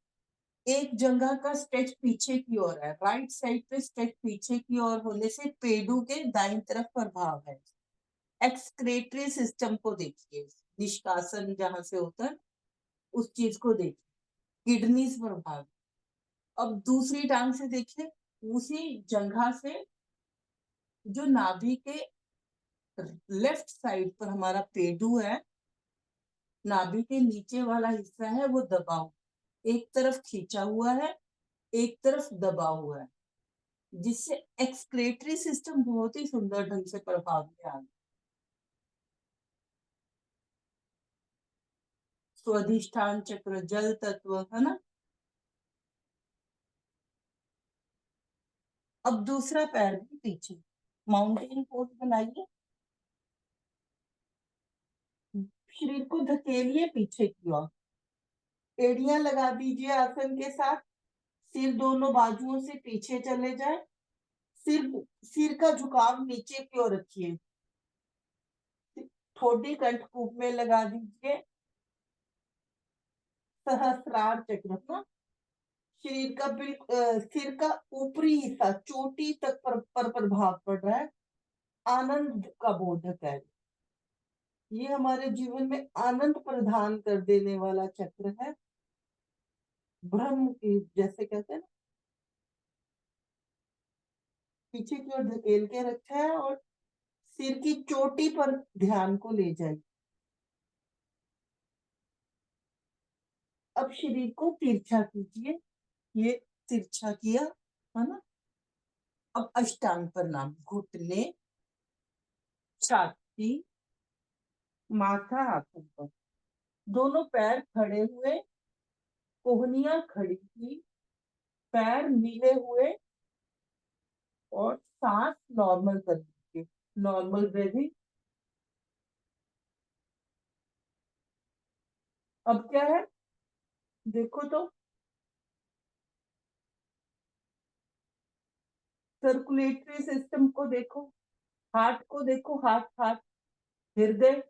एक जगह का स्ट्रेच पीछे की ओर है, राइट साइड पे स्ट्रेच पीछे की ओर होने से पेडू के दाईं तरफ प्रभाव है। एक्सक्रेटरी सिस्टम को देखिए, निष्कासन जहां से होता है उस चीज को देखिए, किडनीज प्रभाव। अब दूसरी टांग से देखिए, उसी जगह से जो नाभि के लेफ्ट साइड पर हमारा पेडू है, नाभि के नीचे वाला हिस्सा है वो दबा हुआ, एक तरफ खींचा हुआ है, एक तरफ दबा हुआ है, जिससे एक्सक्रेटरी सिस्टम बहुत ही सुंदर ढंग से प्रभाव में आ गया। स्वाधिष्ठान चक्र, जल तत्व है ना। अब दूसरा पैर भी पीछे, माउंटेन पोज बनाइए, शरीर को धकेलिए पीछे की ओर, एड़ियां लगा दीजिए आसन के साथ, सिर दोनों बाजुओं से पीछे चले जाए, सिर का झुकाव नीचे की ओर रखिए, ठोडी कंठकूप में लगा दीजिए सहस्रार चक्र ना। शरीर का सिर का ऊपरी हिस्सा चोटी तक पर प्रभाव पड़ रहा है, आनंद का बोधक है। ये हमारे जीवन में आनंद प्रदान कर देने वाला चक्र है। ब्रह्म की जैसे कहते हैं ना, पीछे की ओर धकेल के रखा है और सिर की चोटी पर ध्यान को ले जाए। अब शरीर को तिरछा कीजिए, ये तिरछा किया है ना। अब अष्टांग प्रणाम, घुटने, छाती, माथा हाथों पर, दोनों पैर खड़े हुए, कोहनियां खड़ी की, पैर मिले हुए और सांस नॉर्मल कर दीजिए, नॉर्मल ब्रीदिंग। अब क्या है देखो तो, सर्कुलेटरी सिस्टम को देखो, हार्ट को देखो, हार्ट हार्ट, हृदय,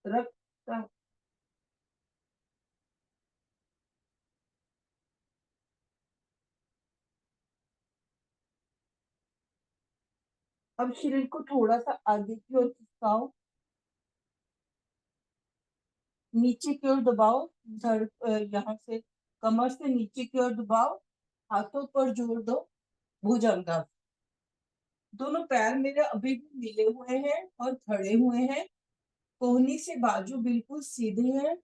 रक्त। अब शरीर को थोड़ा सा आगे की ओर खिसकाओ, नीचे की ओर दबाओ, यहाँ से कमर से नीचे की ओर दबाओ, हाथों पर जोर दो, भुजंगासन। दोनों पैर मेरे अभी भी मिले हुए हैं और खड़े हुए हैं, कोहनी से बाजू बिल्कुल सीधे हैं,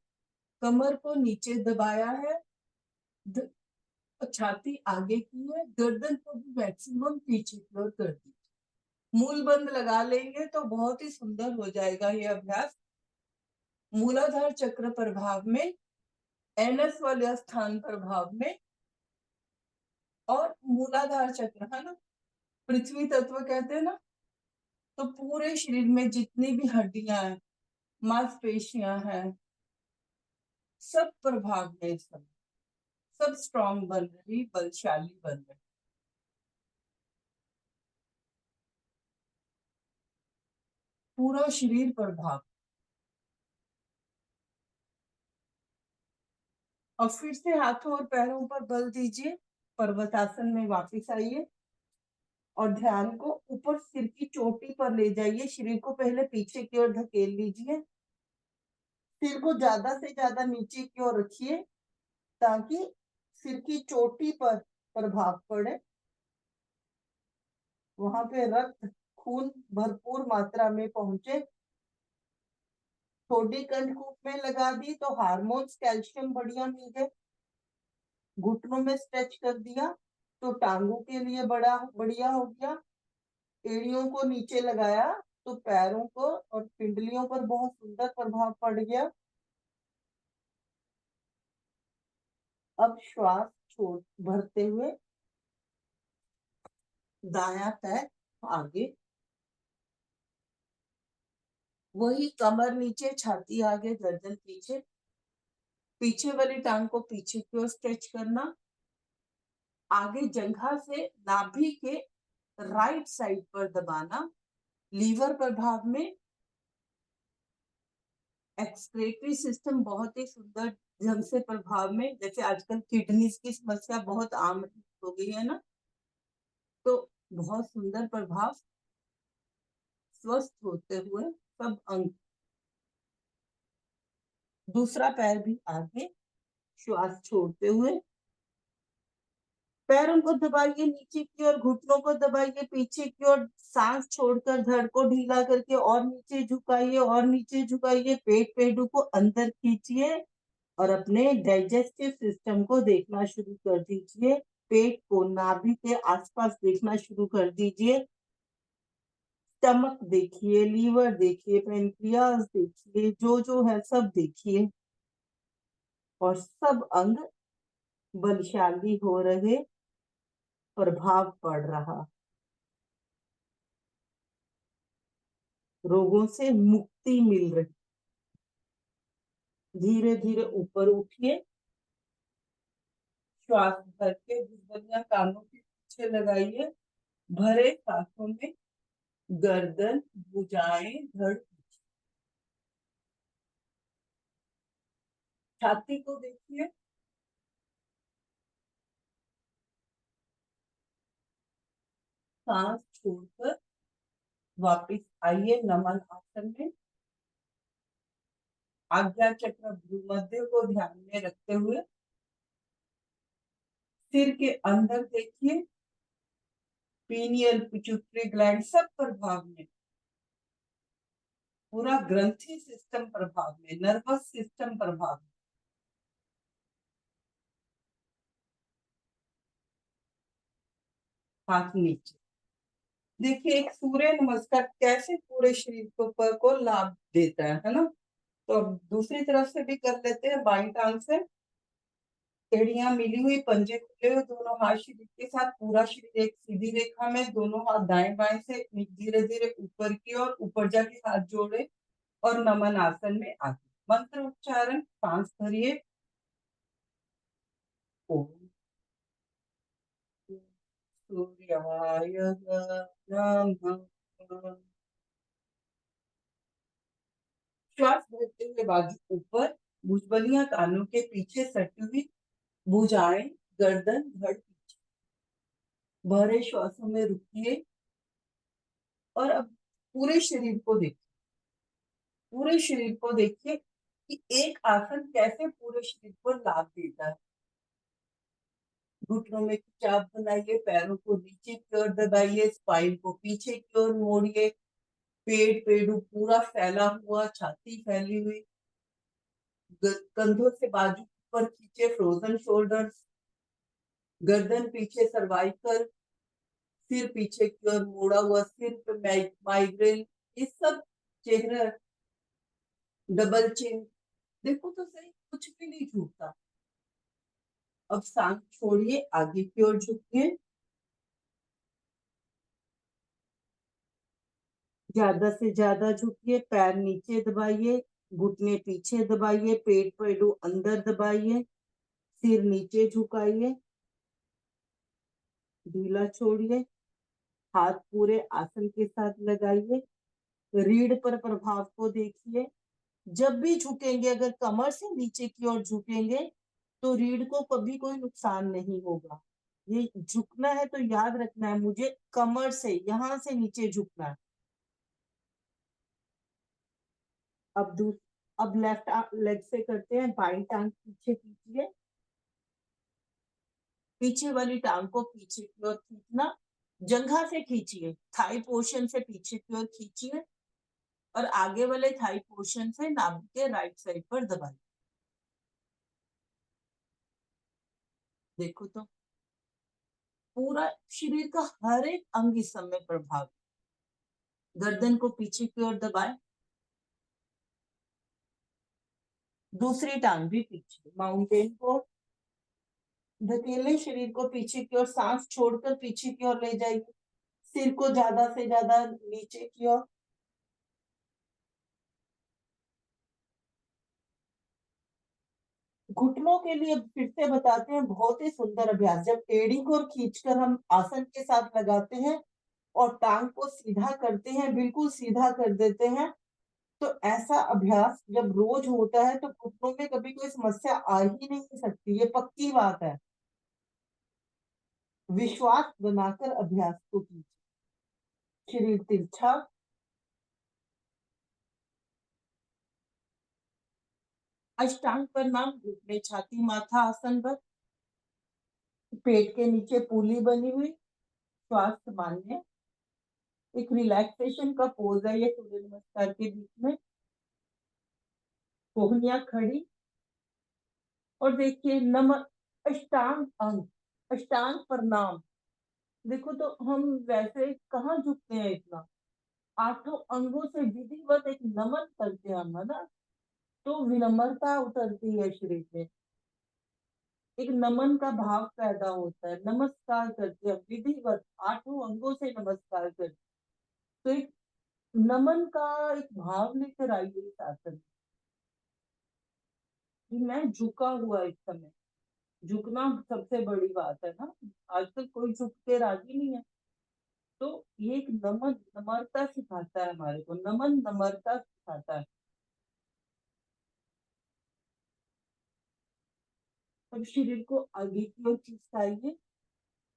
कमर को नीचे दबाया है, छाती आगे की है, गर्दन को भी मैक्सिमम पीछे की ओर कर दी। मूल बंद लगा लेंगे तो बहुत ही सुंदर हो जाएगा ये अभ्यास। मूलाधार चक्र प्रभाव में, एनएस वाले स्थान प्रभाव में, और मूलाधार चक्र है ना, पृथ्वी तत्व कहते हैं ना, तो पूरे शरीर में जितनी भी हड्डियां हैं, मांसपेशियां हैं, सब प्रभाव में इस समय, सब स्ट्रॉन्ग बन रही, बलशाली बन रही, पूरा शरीर प्रभाव। और फिर से हाथों और पैरों पर बल दीजिए, पर्वतासन में वापस आइए और ध्यान को ऊपर सिर की चोटी पर ले जाइए, शरीर को पहले पीछे की ओर धकेल लीजिए, सिर को ज्यादा से ज्यादा नीचे की ओर रखिए ताकि सिर की चोटी पर प्रभाव पड़े, वहां पे रक्त खून भरपूर मात्रा में पहुंचे। थोड़ी कंठकूप में लगा दी तो हार्मोन्स कैल्शियम बढ़िया मिल गए, घुटनों में स्ट्रेच कर दिया तो टांगों के लिए बड़ा बढ़िया हो गया, एड़ियों को नीचे लगाया तो पैरों को और पिंडलियों पर बहुत सुंदर प्रभाव पड़ गया। अब श्वास छोड़ भरते हुए दायां पैर आगे, वही कमर नीचे, छाती आगे, गर्दन पीछे, पीछे वाली टांग को पीछे की ओर स्ट्रेच करना, आगे जंघा से नाभि के राइट साइड पर दबाना, लीवर प्रभाव में, एक्सक्रीटरी सिस्टम बहुत ही सुंदर ढंग से प्रभाव में, जैसे आजकल किडनीज की समस्या बहुत आम हो गई है ना, तो बहुत सुंदर प्रभाव, स्वस्थ होते हुए सब अंग। दूसरा पैर भी आगे, श्वास छोड़ते हुए पैरों को दबाइए नीचे की ओर, घुटनों को दबाइए पीछे की ओर, सांस छोड़कर धड़ को ढीला करके और नीचे झुकाइए और नीचे झुकाइए, पेट पेडू को अंदर खींचिए और अपने डाइजेस्टिव सिस्टम को देखना शुरू कर दीजिए, पेट को नाभि के आसपास देखना शुरू कर दीजिए, स्टमक देखिए, लीवर देखिए, पेनक्रियास देखिए, जो जो है सब देखिए, और सब अंग बलशाली हो रहे, प्रभाव पड़ रहा, रोगों से मुक्ति मिल रही। धीरे धीरे ऊपर उठिए, श्वास भर के भुजबलियां कानों के पीछे लगाइए। भरे सांसों में गर्दन, भुजाएं, धड़, छाती को देखिए। सांस छोड़कर वापस आइए नमन आसन में। आज्ञा चक्र भ्रूमध्य को ध्यान में रखते हुए सिर के अंदर देखिए। पीनियल, पिट्यूटरी ग्लैंड सब प्रभाव में, पूरा ग्रंथि सिस्टम प्रभाव में, नर्वस सिस्टम प्रभाव में। हाथ नीचे देखिए। एक सूर्य नमस्कार कैसे पूरे शरीर को लाभ देता है ना। तो अब दूसरी तरफ से भी कर लेते हैं। बाईं टांग से एड़ियां मिली हुई, पंजे खुले हुए, दोनों हाथ शरीर के साथ, पूरा शरीर एक सीधी रेखा में, दोनों हाथ दाएं बाएं से धीरे धीरे ऊपर की ओर, ऊपर जाके हाथ जोड़े और नमन आसन में आते। मंत्र उच्चारण, सांस भरिए। ओम सूर्याय नमः। श्वास भरते हुए बाजू ऊपर, भुजबलियां कानों के पीछे सटी हुई, भुजाएं, गर्दन, धड़ पीछे। भरे श्वासों में रुकिए और अब पूरे शरीर को देखिए। पूरे शरीर को देखिए कि एक आसन कैसे पूरे शरीर को लाभ देता है। घुटनों में चाप बनाइए, पैरों को नीचे की ओर दबाइए, स्पाइन को पीछे की ओर मोड़िए। पेट पेड़ू पूरा फैला हुआ, छाती फैली हुई, कंधों से बाजू ऊपर खींचे, फ्रोजन शोल्डर्स, गर्दन पीछे, सर्वाइकल, सिर पीछे की ओर मोड़ा हुआ, सिर पे माइग्रेन, ये सब चेहरा, डबल चिन। देखो तो सही, कुछ भी नहीं झूठता। अब सांस छोड़िए, आगे की ओर झुकिए। ज्यादा से ज्यादा झुकिए, पैर नीचे दबाइए, घुटने पीछे दबाइए, पेट पेड़ू अंदर दबाइए, सिर नीचे झुकाइए, ढीला छोड़िए, हाथ पूरे आसन के साथ लगाइए। रीढ़ पर प्रभाव को देखिए। जब भी झुकेंगे, अगर कमर से नीचे की ओर झुकेंगे तो रीढ़ को कभी कोई नुकसान नहीं होगा। ये झुकना है तो याद रखना है, मुझे कमर से, यहां से नीचे झुकना है। अब लेफ्ट लेग से करते हैं। बाई टांग पीछे खींचिए, पीछे वाली टांग को पीछे की ओर खींचना, जंघा से खींचिए, थाई पोर्शन से पीछे की ओर खींचिए और आगे वाले थाई पोर्शन से नाभि के राइट साइड पर दबाइए। देखो तो पूरा शरीर का हर एक अंग इस समय प्रभाव। गर्दन को पीछे की ओर दबाए, दूसरी टांग भी पीछे, माउंटेन को धकेले, शरीर को पीछे की ओर, सांस छोड़कर पीछे की ओर ले जाइए, सिर को ज्यादा से ज्यादा नीचे की ओर। घुटनों के लिए फिर से बताते हैं, बहुत ही सुंदर अभ्यास। जब एड़ी को खींचकर हम आसन के साथ लगाते हैं और टांग को सीधा करते हैं, बिल्कुल सीधा कर देते हैं, तो ऐसा अभ्यास जब रोज होता है तो घुटनों में कभी कोई समस्या आ ही नहीं सकती, ये पक्की बात है। विश्वास बनाकर अभ्यास को कीजिए। शरीर तिरछा, अष्टांग प्रणाम, घुटने छाती माथा आसन पर, पेट के नीचे पूली बनी हुई, श्वास मान्य, एक रिलैक्सेशन का पोज है ये सूर्य नमस्कार के बीच में। कोहनियां खड़ी और देखिए नम अष्टांग अंग, अष्टांग प्रणाम। देखो तो हम वैसे कहाँ झुकते हैं इतना, आठों अंगों से विधिवत एक नमन करते हैं हम, है ना। तो विनम्रता उतरती है शरीर में, एक नमन का भाव पैदा होता है। नमस्कार करते हैं विधिवत, आठों अंगों से नमस्कार करते हैं। तो एक नमन का एक भाव लेकर आइए इस आसन कि मैं झुका हुआ इस समय, झुकना सबसे बड़ी बात है ना, आजकल कोई झुक के राजी नहीं है। तो ये एक नमन नम्रता सिखाता है हमारे को, नमन नम्रता सिखाता है। अब शरीर को आगे की ओर खिसकाइए,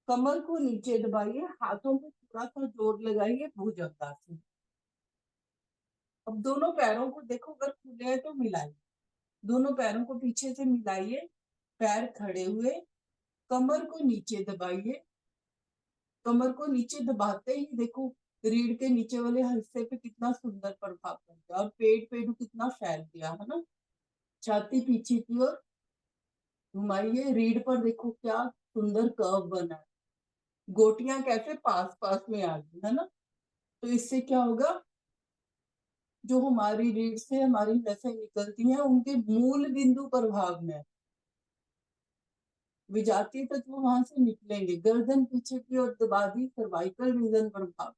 कमर को नीचे दबाइए, हाथों पे थोड़ा सा जोर लगाइए, भुजंगासन। अब दोनों पैरों को देखो, अगर खुले हैं तो मिलाइए, दोनों पैरों को पीछे से मिलाइए, पैर खड़े हुए, कमर को नीचे दबाइए। कमर को नीचे दबाते ही देखो रीढ़ के नीचे वाले हिस्से पे कितना सुंदर प्रभाव पड़ गया, और पेट कितना फैल गया है ना। छाती पीछे की ओर घुमाइए, रीढ़ पर देखो क्या सुंदर कर्व बना है, गोटियां कैसे पास पास में आ गई है ना। तो इससे क्या होगा, जो हमारी रीढ़ से हमारी नसें निकलती हैं उनके मूल बिंदु प्रभाव में विजातीय तत्व वहां से निकलेंगे। गर्दन पीछे की ओर दबा दी, सर्वाइकल रीजन प्रभाव,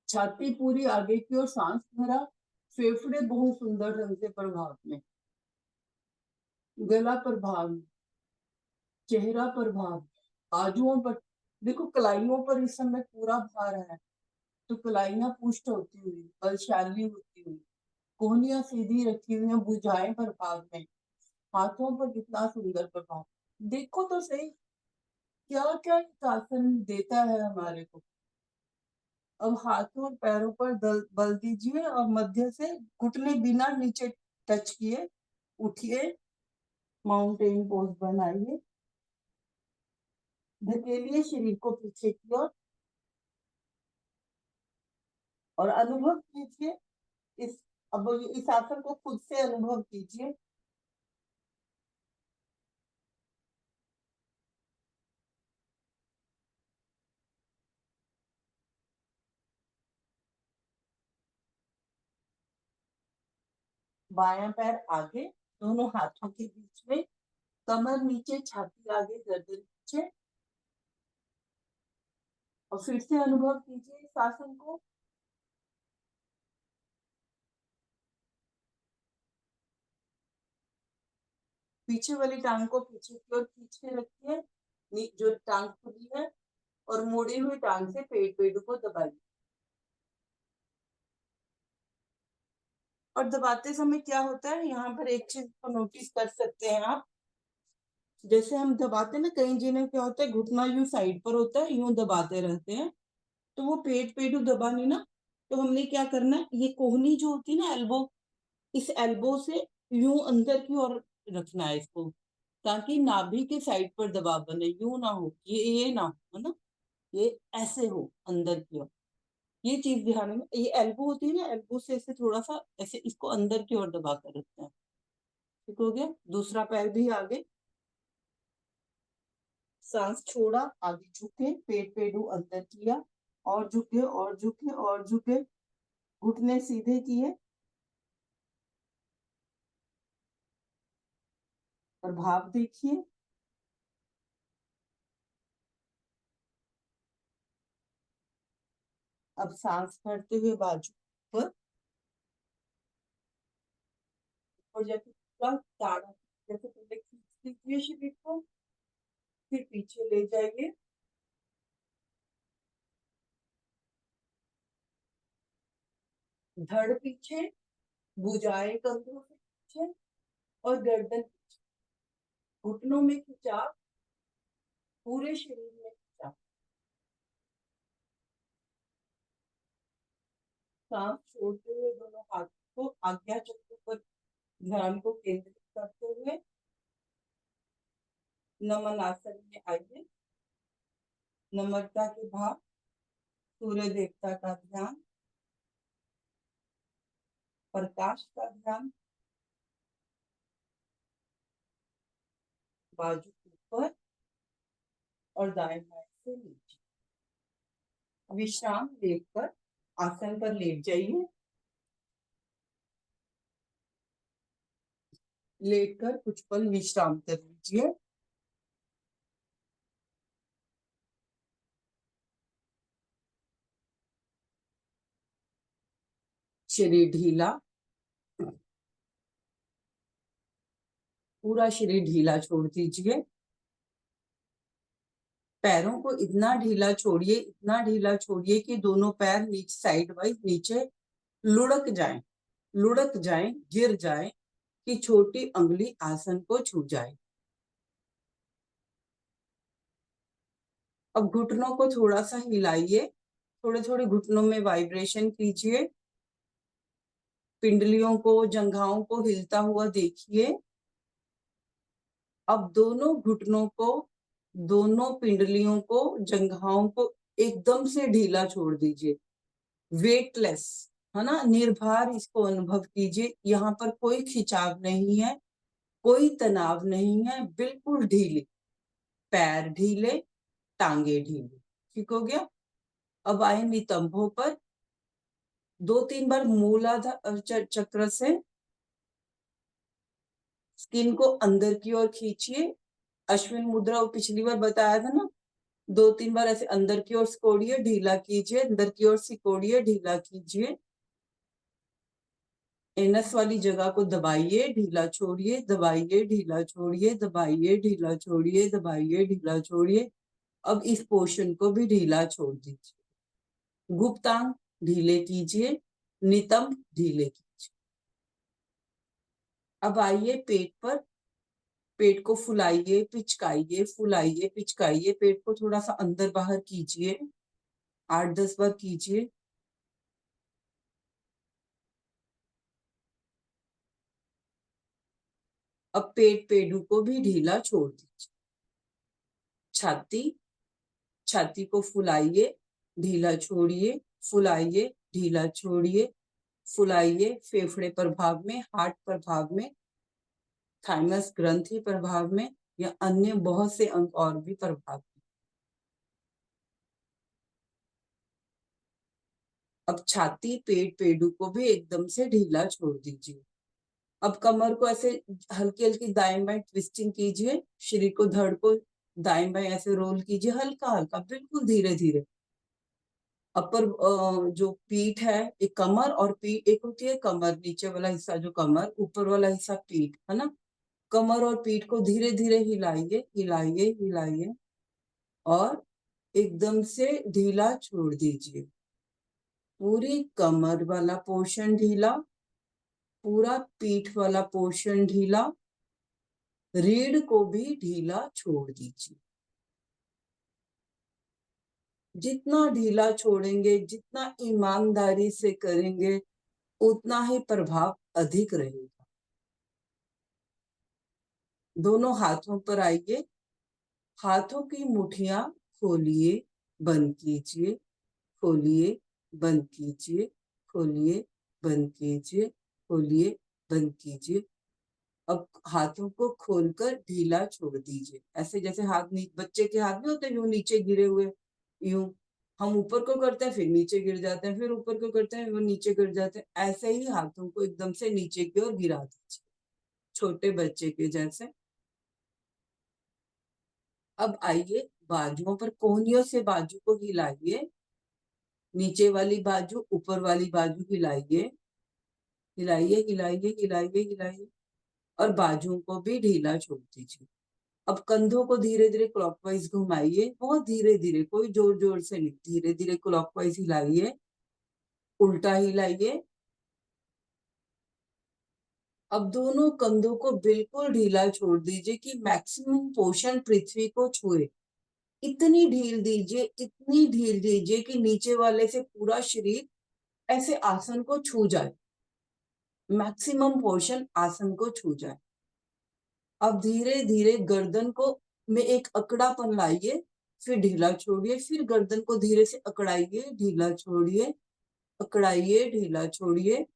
छाती पूरी आगे की ओर, सांस भरा, फेफड़े बहुत सुंदर ढंग से प्रभाव में, गला प्रभाव में, चेहरा प्रभाव, बाजुओं पर देखो, कलाइयों पर इस समय पूरा भार है, तो कलाइयां पुष्ट होती हुई, बलशाली होती हुई, कोहनियां सीधी रखी हुई हैं, भुजाएं प्रभाव में, हाथों पर कितना सुंदर प्रभाव। देखो तो सही क्या क्या आसन देता है हमारे को। अब हाथों और पैरों पर बल दीजिए, और मध्य से घुटने बिना नीचे टच किए उठिए, माउंटेन पोज बनाइए, धकेलिए शरीर को पीछे की ओर, और अनुभव कीजिए इस, अब इस आसन को खुद से अनुभव कीजिए। बायां पैर आगे, दोनों हाथों के बीच में, कमर नीचे, छाती आगे, गर्दन पीछे, और फिर से अनुभव कीजिए इस आसन को। पीछे वाली टांग को पीछे की ओर खींच के रखिए, जो टांग खुली है, और मुड़ी हुई टांग से पेट को दबाइए। और दबाते समय क्या होता है, यहाँ पर एक चीज को नोटिस कर सकते हैं आप, जैसे हम दबाते हैं ना, कई जिन्हें क्या होता है, घुटना यूं साइड पर होता है, यूं दबाते रहते हैं, तो वो पेट दबा नहीं ना। तो हमने क्या करना है, ये कोहनी जो होती है ना, एल्बो, इस एल्बो से यूं अंदर की ओर रखना है इसको, ताकि नाभि के साइड पर दबाव बने, यूं ना हो, ये ना हो, है ना, ये ऐसे हो अंदर की ओर। ये चीज ध्यान में, ये एल्बो होती है ना, एल्बो से ऐसे थोड़ा सा ऐसे इसको अंदर की ओर दबा कर रखते हैं। ठीक हो गया, दूसरा पैर भी आगे, सांस छोड़ा, आगे झुके, पेडू अंदर किया, और झुके और झुके और झुके, घुटने सीधे किए, प्रभाव देखिए। अब सांस भरते हुए बाजू पर, और जैसे पूरा ताड़ा, जैसे पहले खींच लीजिए शरीर को, फिर पीछे ले जाइए, धड़ पीछे, भुजाएं कंधों से पीछे, और गर्दन पीछे, घुटनों में खिंचाव, पूरे शरीर में खिंचाव। सांस छोड़ते हुए दोनों हाथों को आज्ञा चक्र पर ध्यान को केंद्रित करते हुए नमन आसन में आइए। नम्रता के भाव, सूर्य देवता का ध्यान, प्रकाश का ध्यान, बाजू ऊपर और दाएं बाएं से नीचे। विश्राम लेकर आसन पर लेट जाइए, लेटकर कुछ पल विश्राम कर लीजिए। शरीर ढीला, पूरा शरीर ढीला छोड़ दीजिए। पैरों को इतना ढीला छोड़िए, इतना ढीला छोड़िए कि दोनों पैर नीचे साइड वाइज नीचे लुढ़क जाएं, गिर जाएं कि छोटी अंगुली आसन को छू जाए। अब घुटनों को थोड़ा सा हिलाइए, थोड़े थोड़े घुटनों में वाइब्रेशन कीजिए, पिंडलियों को, जंघाओं को हिलता हुआ देखिए। अब दोनों घुटनों को, दोनों पिंडलियों को, जंघाओं को एकदम से ढीला छोड़ दीजिए, वेटलेस, है ना, निर्भर इसको अनुभव कीजिए। यहाँ पर कोई खिंचाव नहीं है, कोई तनाव नहीं है, बिल्कुल ढीले, पैर ढीले, टांगे ढीले। ठीक हो गया। अब आए नितंबों पर। 2-3 बार मूलाधार चक्र से स्किन को अंदर की ओर खींचिए। अश्विन मुद्रा पिछली बार बताया था ना, 2-3 बार ऐसे अंदर की ओर सिकोड़िए, ढीला कीजिए, अंदर की ओर सिकोड़िए, ढीला कीजिए। एनस वाली जगह को दबाइए, ढीला छोड़िए, दबाइए, ढीला छोड़िए, दबाइए, ढीला छोड़िए, दबाइए, ढीला छोड़िए। अब इस पोर्शन को भी ढीला छोड़ दीजिए। गुप्तांग ढीले कीजिए, नितंब ढीले कीजिए। अब आइए पेट पर। पेट को फुलाइए, पिचकाइए, फुलाइए, पिचकाइए। पेट को थोड़ा सा अंदर बाहर कीजिए, 8-10 बार कीजिए। अब पेट पेडू को भी ढीला छोड़ दीजिए। छाती, छाती को फुलाइए, ढीला छोड़िए, फुलाइए, ढीला छोड़िए, फुलाइए। फेफड़े प्रभाव में, हार्ट प्रभाव में, थाइमस ग्रंथि प्रभाव में, या अन्य बहुत से अंग और भी प्रभाव में। अब छाती, पेट, पेडू को भी एकदम से ढीला छोड़ दीजिए। अब कमर को ऐसे हल्की हल्की दाएं बाएं ट्विस्टिंग कीजिए, शरीर को, धड़ को दाएं बाएं ऐसे रोल कीजिए, हल्का हल्का, बिल्कुल धीरे धीरे। अपर जो पीठ है, एक कमर और पीठ, एक होती है कमर, नीचे वाला हिस्सा जो कमर, ऊपर वाला हिस्सा पीठ, है ना। कमर और पीठ को धीरे धीरे हिलाइए, हिलाइए, हिलाइए और एकदम से ढीला छोड़ दीजिए। पूरी कमर वाला पोर्शन ढीला, पूरा पीठ वाला पोर्शन ढीला, रीढ़ को भी ढीला छोड़ दीजिए। जितना ढीला छोड़ेंगे, जितना ईमानदारी से करेंगे, उतना ही प्रभाव अधिक रहेगा। दोनों हाथों पर आइए। हाथों की मुठियां खोलिए, बंद कीजिए, खोलिए, बंद कीजिए, खोलिए, बंद कीजिए, खोलिए, बंद कीजिए। अब हाथों को खोलकर ढीला छोड़ दीजिए, ऐसे जैसे हाथ बच्चे के हाथ में होते हैं यूं नीचे गिरे हुए, यूं हम ऊपर को करते हैं फिर नीचे गिर जाते हैं, फिर ऊपर को करते हैं वो नीचे गिर जाते हैं। ऐसे ही हाथों को एकदम से नीचे की ओर गिरा दीजिए, छोटे बच्चे के जैसे। अब आइए बाजुओं पर, कोहनियों से बाजू को हिलाइए, नीचे वाली बाजू, ऊपर वाली बाजू हिलाइए, हिलाइए, हिलाइए, हिलाइए, हिलाइए और बाजुओं को भी ढीला छोड़ दीजिए। अब कंधों को धीरे धीरे क्लॉकवाइज घुमाइए, बहुत धीरे धीरे, कोई जोर जोर से नहीं, धीरे धीरे क्लॉकवाइज हिलाइए, उल्टा हिलाइए। अब दोनों कंधों को बिल्कुल ढीला छोड़ दीजिए कि मैक्सिमम पोर्शन पृथ्वी को छुए। इतनी ढील दीजिए, इतनी ढील दीजिए कि नीचे वाले से पूरा शरीर ऐसे आसन को छू जाए, मैक्सिमम पोर्शन आसन को छू जाए। अब धीरे धीरे गर्दन को में एक अकड़ापन लाइए, फिर ढीला छोड़िए, फिर गर्दन को धीरे से अकड़ाइए, ढीला छोड़िए, अकड़ाइए, ढीला छोड़िए।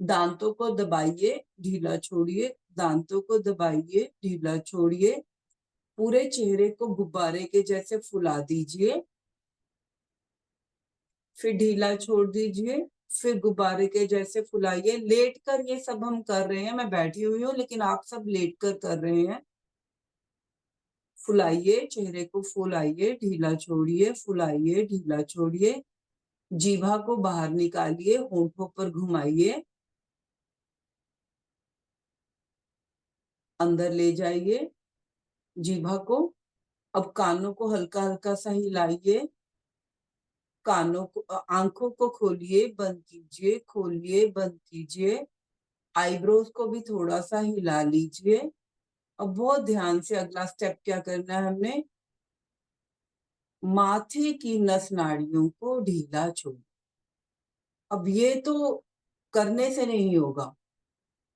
दांतों को दबाइए, ढीला छोड़िए, दांतों को दबाइए, ढीला छोड़िए। पूरे चेहरे को गुब्बारे के जैसे फुला दीजिए, फिर ढीला छोड़ दीजिए, फिर गुब्बारे के जैसे फुलाइए। लेट कर ये सब हम कर रहे हैं, मैं बैठी हुई हूँ लेकिन आप सब लेट कर रहे हैं। फुलाइए, चेहरे को फुलाइए, ढीला छोड़िए, फुलाइए, ढीला छोड़िए। जीभा को बाहर निकालिए, होंठों पर घुमाइए, अंदर ले जाइए जीभा को, अब कानों को हल्का हल्का सा हिलाइए, कानों को आंखों को खोलिए, बंद कीजिए, खोलिए, बंद कीजिए। आईब्रोज को भी थोड़ा सा हिला लीजिए। अब बहुत ध्यान से अगला स्टेप क्या करना है हमने, माथे की नस नाड़ियों को ढीला छोड़। अब ये तो करने से नहीं होगा,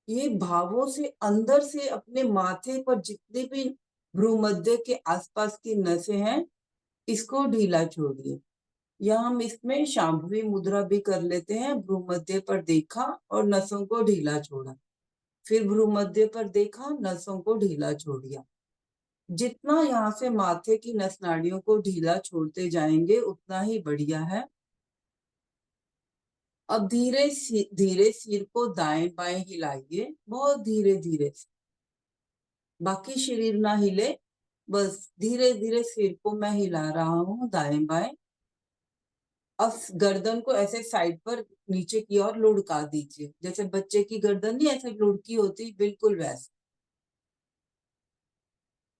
ये भावों से अंदर से अपने माथे पर जितने भी भ्रूमध्य के आसपास की नसें हैं इसको ढीला छोड़िए। या हम इसमें शांभवी मुद्रा भी कर लेते हैं। भ्रूमध्य पर देखा और नसों को ढीला छोड़ा, फिर भ्रूमध्य पर देखा, नसों को ढीला छोड़ दिया। जितना यहाँ से माथे की नस नाड़ियों को ढीला छोड़ते जाएंगे उतना ही बढ़िया है। अब धीरे धीरे सिर को दाएं बाएं हिलाइए, बहुत धीरे धीरे से, बाकी शरीर ना हिले, बस धीरे धीरे सिर को मैं हिला रहा हूँ दाएं बाएं। अब गर्दन को ऐसे साइड पर नीचे की ओर लुढ़का दीजिए, जैसे बच्चे की गर्दन नहीं ऐसे लुढ़की होती, बिल्कुल वैसे।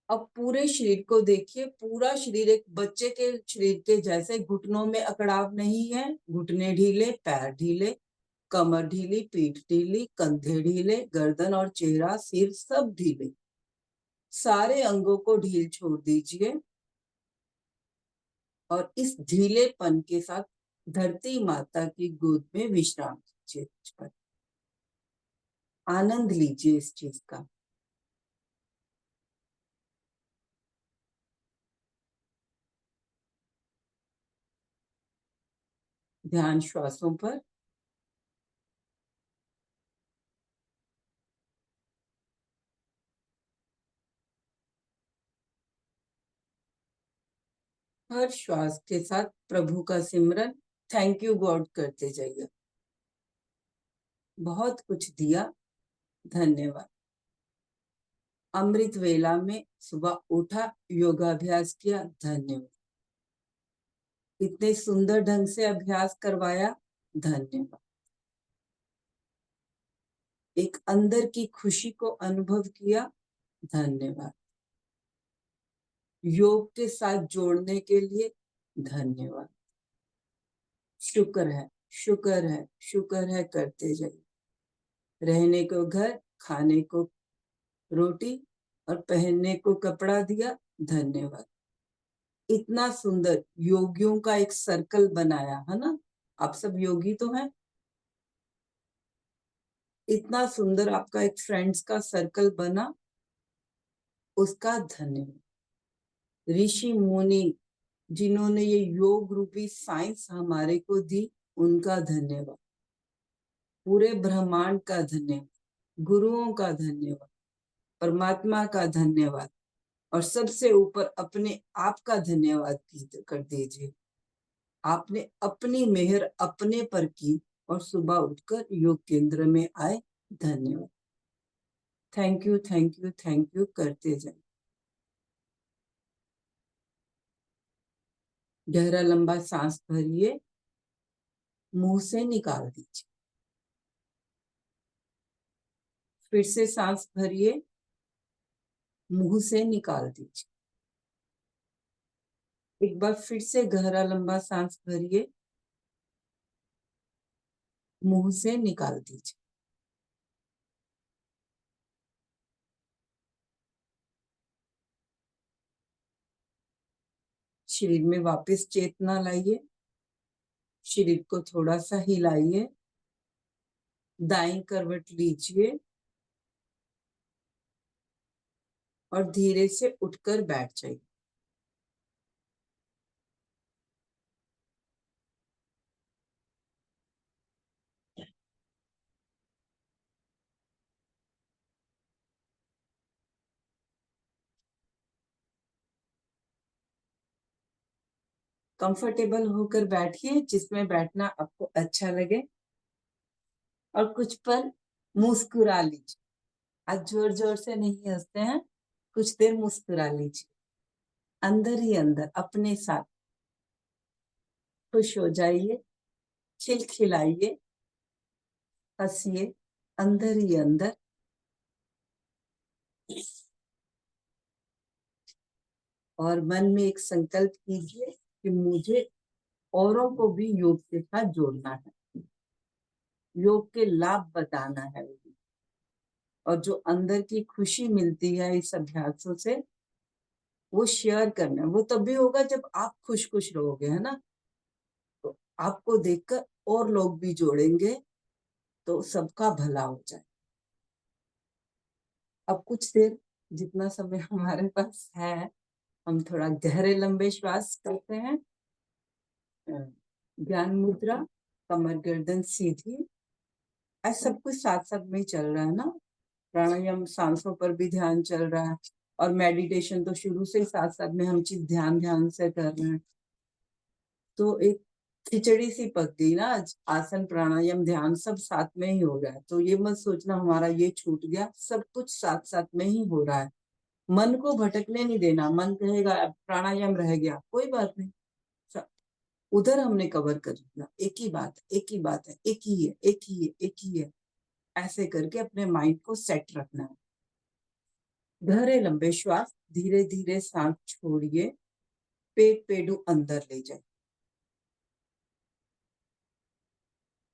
अब पूरे शरीर को देखिए, पूरा शरीर एक बच्चे के शरीर के जैसे, घुटनों में अकड़ाव नहीं है, घुटने ढीले, पैर ढीले, कमर ढीली, पीठ ढीली, कंधे ढीले, गर्दन और चेहरा सिर सब ढीले। सारे अंगों को ढील छोड़ दीजिए और इस ढीलेपन के साथ धरती माता की गोद में विश्राम कीजिए। आनंद लीजिए इस चीज का। ध्यान श्वासों पर। हर श्वास के साथ प्रभु का सिमरन, थैंक यू गॉड करते जाइए। बहुत कुछ दिया, धन्यवाद। अमृत वेला में सुबह उठा, योगाभ्यास किया, धन्यवाद। इतने सुंदर ढंग से अभ्यास करवाया, धन्यवाद। एक अंदर की खुशी को अनुभव किया, धन्यवाद। योग के साथ जोड़ने के लिए धन्यवाद। शुक्र है, शुक्र है, शुक्र है करते जाइए। रहने को घर, खाने को रोटी और पहनने को कपड़ा दिया, धन्यवाद। इतना सुंदर योगियों का एक सर्कल बनाया है ना, आप सब योगी तो हैं। इतना सुंदर आपका एक फ्रेंड्स का सर्कल बना, उसका धन्यवाद। ऋषि मुनि जिन्होंने ये योग रूपी साइंस हमारे को दी, उनका धन्यवाद। पूरे ब्रह्मांड का धन्यवाद, गुरुओं का धन्यवाद, परमात्मा का धन्यवाद, और सबसे ऊपर अपने आप का धन्यवाद कर दीजिए। आपने अपनी मेहर अपने पर की और सुबह उठकर योग केंद्र में आए, धन्यवाद। Thank you, thank you, thank you करते जाए। गहरा लंबा सांस भरिए, मुंह से निकाल दीजिए। फिर से सांस भरिए, मुंह से निकाल दीजिए। एक बार फिर से गहरा लंबा सांस भरिए, मुंह से निकाल दीजिए। शरीर में वापस चेतना लाइए, शरीर को थोड़ा सा हिलाइए, दाईं करवट लीजिए और धीरे से उठकर बैठ जाइए। कंफर्टेबल होकर बैठिए, जिसमें बैठना आपको अच्छा लगे, और कुछ पल मुस्कुरा लीजिए। आज जोर जोर से नहीं हंसते हैं, कुछ देर मुस्कुरा लीजिए, अंदर ही अंदर अपने साथ खुश हो जाइए, खिलखिलाइए, हंसिए अंदर ही अंदर। और मन में एक संकल्प कीजिए कि मुझे औरों को भी योग के साथ जोड़ना है, योग के लाभ बताना है, और जो अंदर की खुशी मिलती है इस अभ्यासों से वो शेयर करना है। वो तभी होगा जब आप खुश खुश रहोगे, है ना। तो आपको देखकर और लोग भी जोड़ेंगे तो सबका भला हो जाए। अब कुछ देर, जितना समय हमारे पास है, हम थोड़ा गहरे लंबे श्वास करते हैं। ज्ञान मुद्रा, कमर गर्दन सीधी, ऐसा सब कुछ साथ साथ में ही चल रहा है ना। प्राणायाम सांसों पर भी ध्यान चल रहा है, और मेडिटेशन तो शुरू से ही साथ साथ में हम चीज ध्यान ध्यान से कर रहे हैं। तो एक खिचड़ी सी पक गई ना आज, आसन प्राणायाम ध्यान सब साथ में ही हो रहा है। तो ये मत सोचना हमारा ये छूट गया, सब कुछ साथ साथ में ही हो रहा है। मन को भटकने नहीं देना। मन कहेगा प्राणायाम रह गया, कोई बात नहीं, उधर हमने कवर कर लिया। एक ही बात, एक ही बात है, एक ही है, एक ही है, एक ही है। ऐसे करके अपने माइंड को सेट रखना है। गहरे लंबे श्वास, धीरे धीरे सांस छोड़िए, पेट पेडू अंदर ले जाए,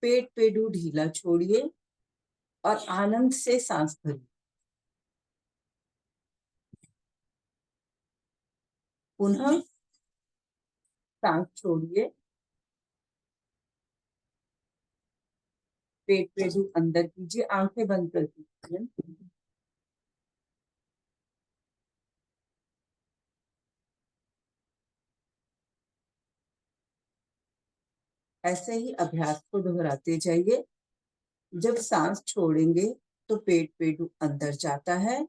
पेट पेडू ढीला छोड़िए और आनंद से सांस भरिए। पुनः सांस छोड़िए, पेट पेडू अंदर कीजिए, आंखें बंद कर दीजिए। ऐसे ही अभ्यास को दोहराते जाइए। जब सांस छोड़ेंगे तो पेट पेडू अंदर जाता है,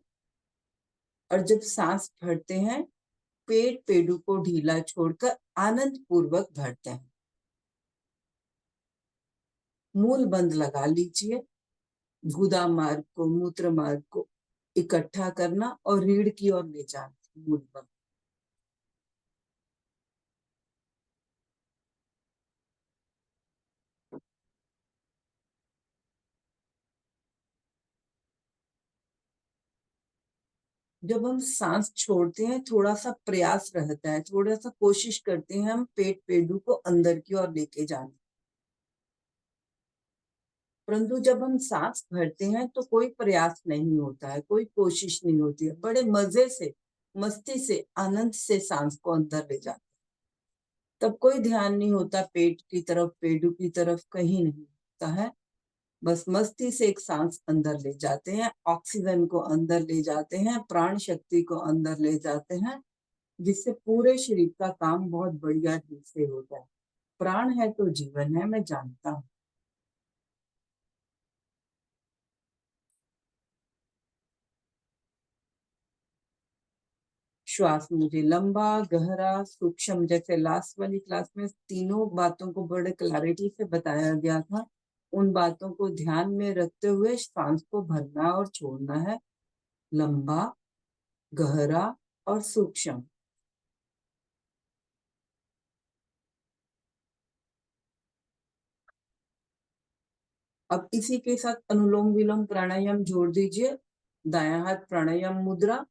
और जब सांस भरते हैं पेट पेडू को ढीला छोड़कर आनंद पूर्वक भरते हैं। मूल बंद लगा लीजिए। गुदा मार्ग को, मूत्र मार्ग को इकट्ठा करना और रीढ़ की ओर ले जाना। मूल बंद। जब हम सांस छोड़ते हैं थोड़ा सा प्रयास रहता है, थोड़ा सा कोशिश करते हैं हम पेट पेडू को अंदर की ओर लेके जाने। परंतु जब हम सांस भरते हैं तो कोई प्रयास नहीं होता है, कोई कोशिश नहीं होती है, बड़े मजे से, मस्ती से, आनंद से सांस को अंदर ले जाते हैं। तब कोई ध्यान नहीं होता पेट की तरफ, पेडू की तरफ, कहीं नहीं होता है। बस मस्ती से एक सांस अंदर ले जाते हैं, ऑक्सीजन को अंदर ले जाते हैं, प्राण शक्ति को अंदर ले जाते हैं, जिससे पूरे शरीर का काम बहुत बढ़िया ढंग से होता है। प्राण है तो जीवन है, मैं जानता हूँ। श्वास मुझे लंबा, गहरा, सूक्ष्म, जैसे लास्ट वाली क्लास में तीनों बातों को बड़े क्लैरिटी से बताया गया था, उन बातों को ध्यान में रखते हुए सांस को भरना और छोड़ना है। लंबा, गहरा और सूक्ष्म। अब इसी के साथ अनुलोम विलोम प्राणायाम जोड़ दीजिए। दायां हाथ प्राणायाम मुद्रा,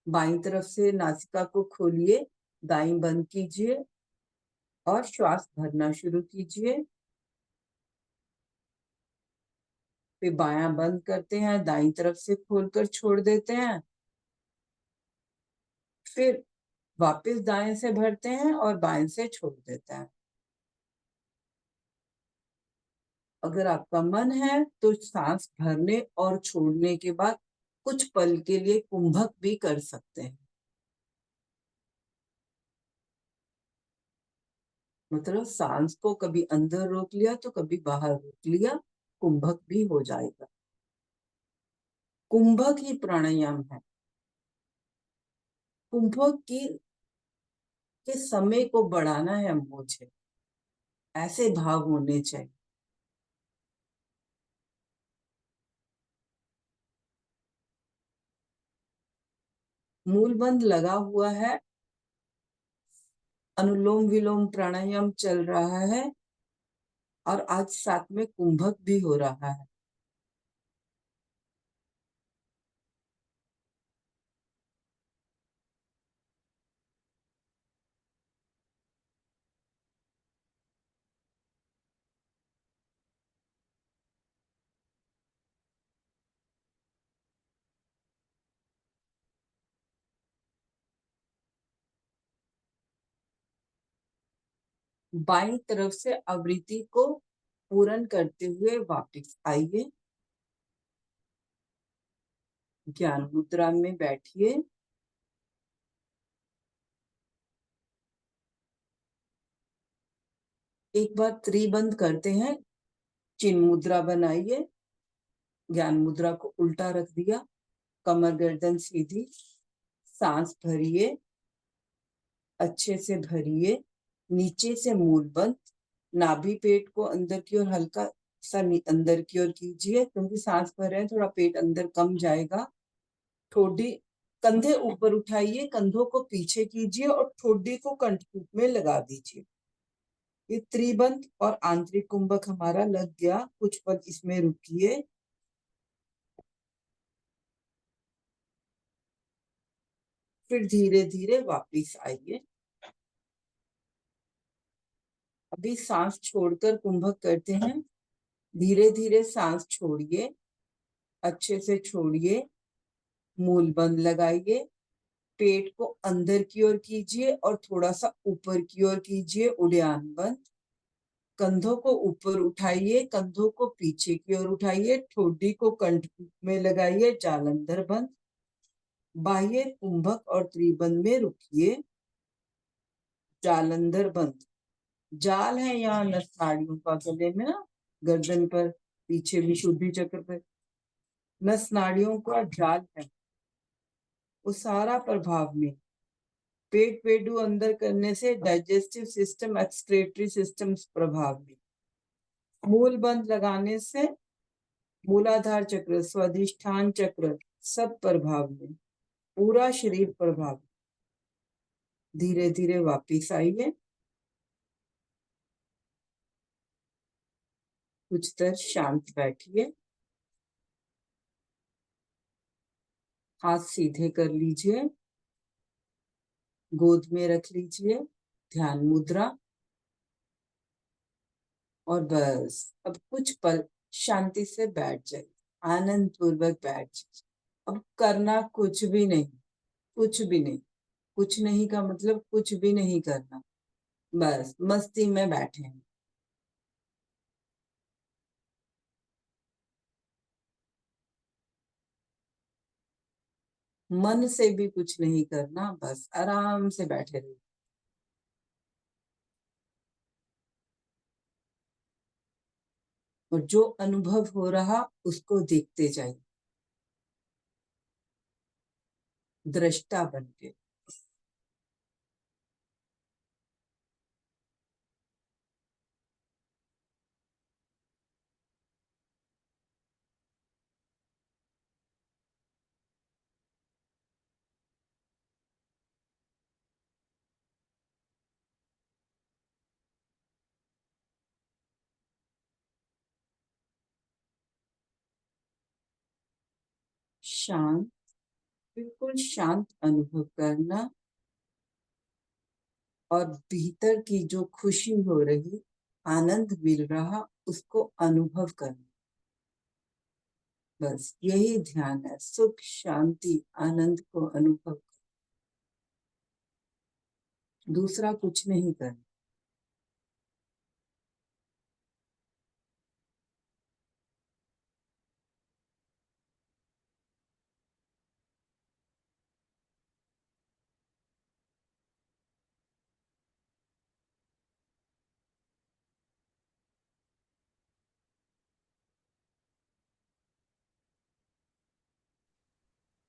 बाईं तरफ से नासिका को खोलिए, दाईं बंद कीजिए और श्वास भरना शुरू कीजिए। फिर बायां बंद करते हैं, दाईं तरफ से खोलकर छोड़ देते हैं। फिर वापस दाएं से भरते हैं और बाएं से छोड़ देते हैं। अगर आपका मन है तो सांस भरने और छोड़ने के बाद कुछ पल के लिए कुंभक भी कर सकते हैं। मतलब सांस को कभी अंदर रोक लिया तो कभी बाहर रोक लिया, कुंभक भी हो जाएगा। कुंभक ही प्राणायाम है। कुंभक की के समय को बढ़ाना है मुझे, ऐसे भाव होने चाहिए। मूल बंद लगा हुआ है, अनुलोम विलोम प्राणायाम चल रहा है, और आज साथ में कुंभक भी हो रहा है। बाईं तरफ से आवृत्ति को पूर्ण करते हुए वापस आइए। ज्ञान मुद्रा में बैठिए। एक बार त्रिबंध करते हैं। चिन्ह मुद्रा बनाइए। ज्ञान मुद्रा को उल्टा रख दिया, कमर गर्दन सीधी, सांस भरिए, अच्छे से भरिए, नीचे से मूल बंद, नाभि पेट को अंदर की ओर हल्का सा अंदर की ओर कीजिए, क्योंकि सांस भर रहे हैं, थोड़ा पेट अंदर कम जाएगा। ठोडी, कंधे ऊपर उठाइए, कंधों को पीछे कीजिए और ठोडी को कंठकूप में लगा दीजिए। ये त्रिबंध और आंतरिक कुंभक हमारा लग गया। कुछ पल इसमें रुकिए। फिर धीरे धीरे वापिस आइए। अभी सांस छोड़कर कुंभक करते हैं। धीरे धीरे सांस छोड़िए, अच्छे से छोड़िए, मूल बंद लगाइए, पेट को अंदर की ओर कीजिए और थोड़ा सा ऊपर की ओर कीजिए, उड़ान बंद। कंधों को ऊपर उठाइए, कंधों को पीछे की ओर उठाइए, ठोडी को कंठ में लगाइए, जालंधर बंद। बाह्य कुंभक और त्रिबंध में रुकिए। जालंधर बंद। जाल है यहाँ नस नाड़ियों का गले में ना, गर्दन पर, पीछे विशुद्धि चक्र पर नस नाड़ियों का जाल है, वो सारा प्रभाव में। पेट पेडू अंदर करने से डाइजेस्टिव सिस्टम, एक्सक्रेटरी सिस्टम प्रभाव में। मूल बंद लगाने से मूलाधार चक्र, स्वादिष्ठान चक्र सब प्रभाव में, पूरा शरीर प्रभाव। धीरे धीरे वापिस आइए। कुछ देर शांत बैठिए। हाथ सीधे कर लीजिए, गोद में रख लीजिए, ध्यान मुद्रा। और बस अब कुछ पल शांति से बैठ जाइए, आनंद पूर्वक बैठ जाइए। अब करना कुछ भी नहीं, कुछ भी नहीं। कुछ नहीं का मतलब कुछ भी नहीं करना, बस मस्ती में बैठे हैं। मन से भी कुछ नहीं करना, बस आराम से बैठे रहिए। और जो अनुभव हो रहा उसको देखते जाइए, दृष्टा बन के। शांत, बिल्कुल शांत अनुभव करना। और भीतर की जो खुशी हो रही, आनंद मिल रहा, उसको अनुभव करना। बस यही ध्यान है, सुख शांति आनंद को अनुभव। दूसरा कुछ नहीं करना।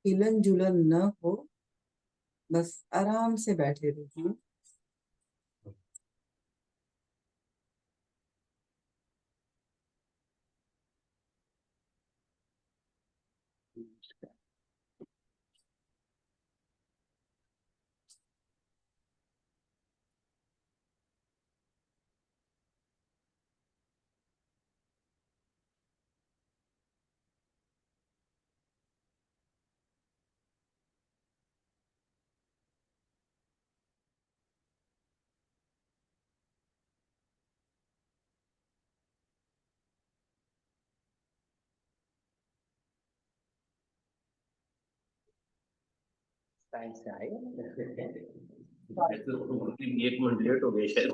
हिलन जुलन न हो, बस आराम से बैठे रहिए। टाइम से आए। तो 1 मिनट लेट हो गए शायद।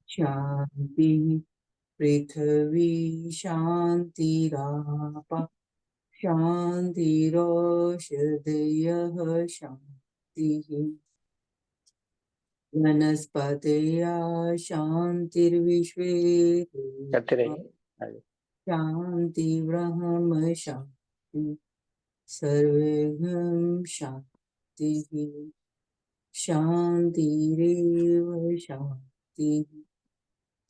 शांति पृथ्वी शांतिराप शांतिरोषधयः शांतिः वनस्पतयः शांतिर्विश्वे करते रहे। शांति ब्रह्म शांति सर्वं शांतिः शांतिरेव शांतिः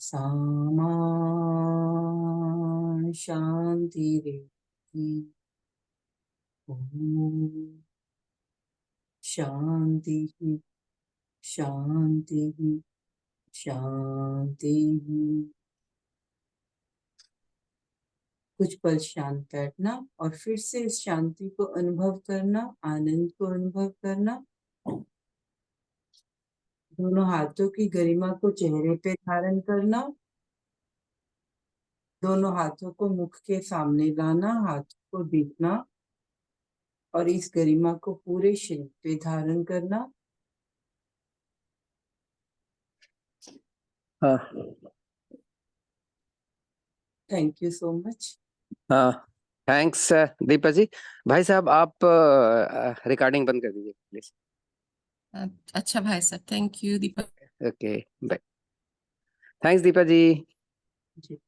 सामा शांतिरेव ॐ शांतिः शांतिः शांतिः। कुछ पल शांत बैठना और फिर से इस शांति को अनुभव करना, आनंद को अनुभव करना। दोनों हाथों की गरिमा को चेहरे पे धारण करना, दोनों हाथों को मुख के सामने लाना, हाथों को देखना और इस गरिमा को पूरे शरीर पे धारण करना। हाँ थैंक यू सो मच। हाँ, थैंक्स दीपा जी। भाई साहब आप रिकॉर्डिंग बंद कर दीजिए प्लीज। अच्छा भाई साहब, thank you Deepak. Okay bye. Thanks Deepa ji. Ji.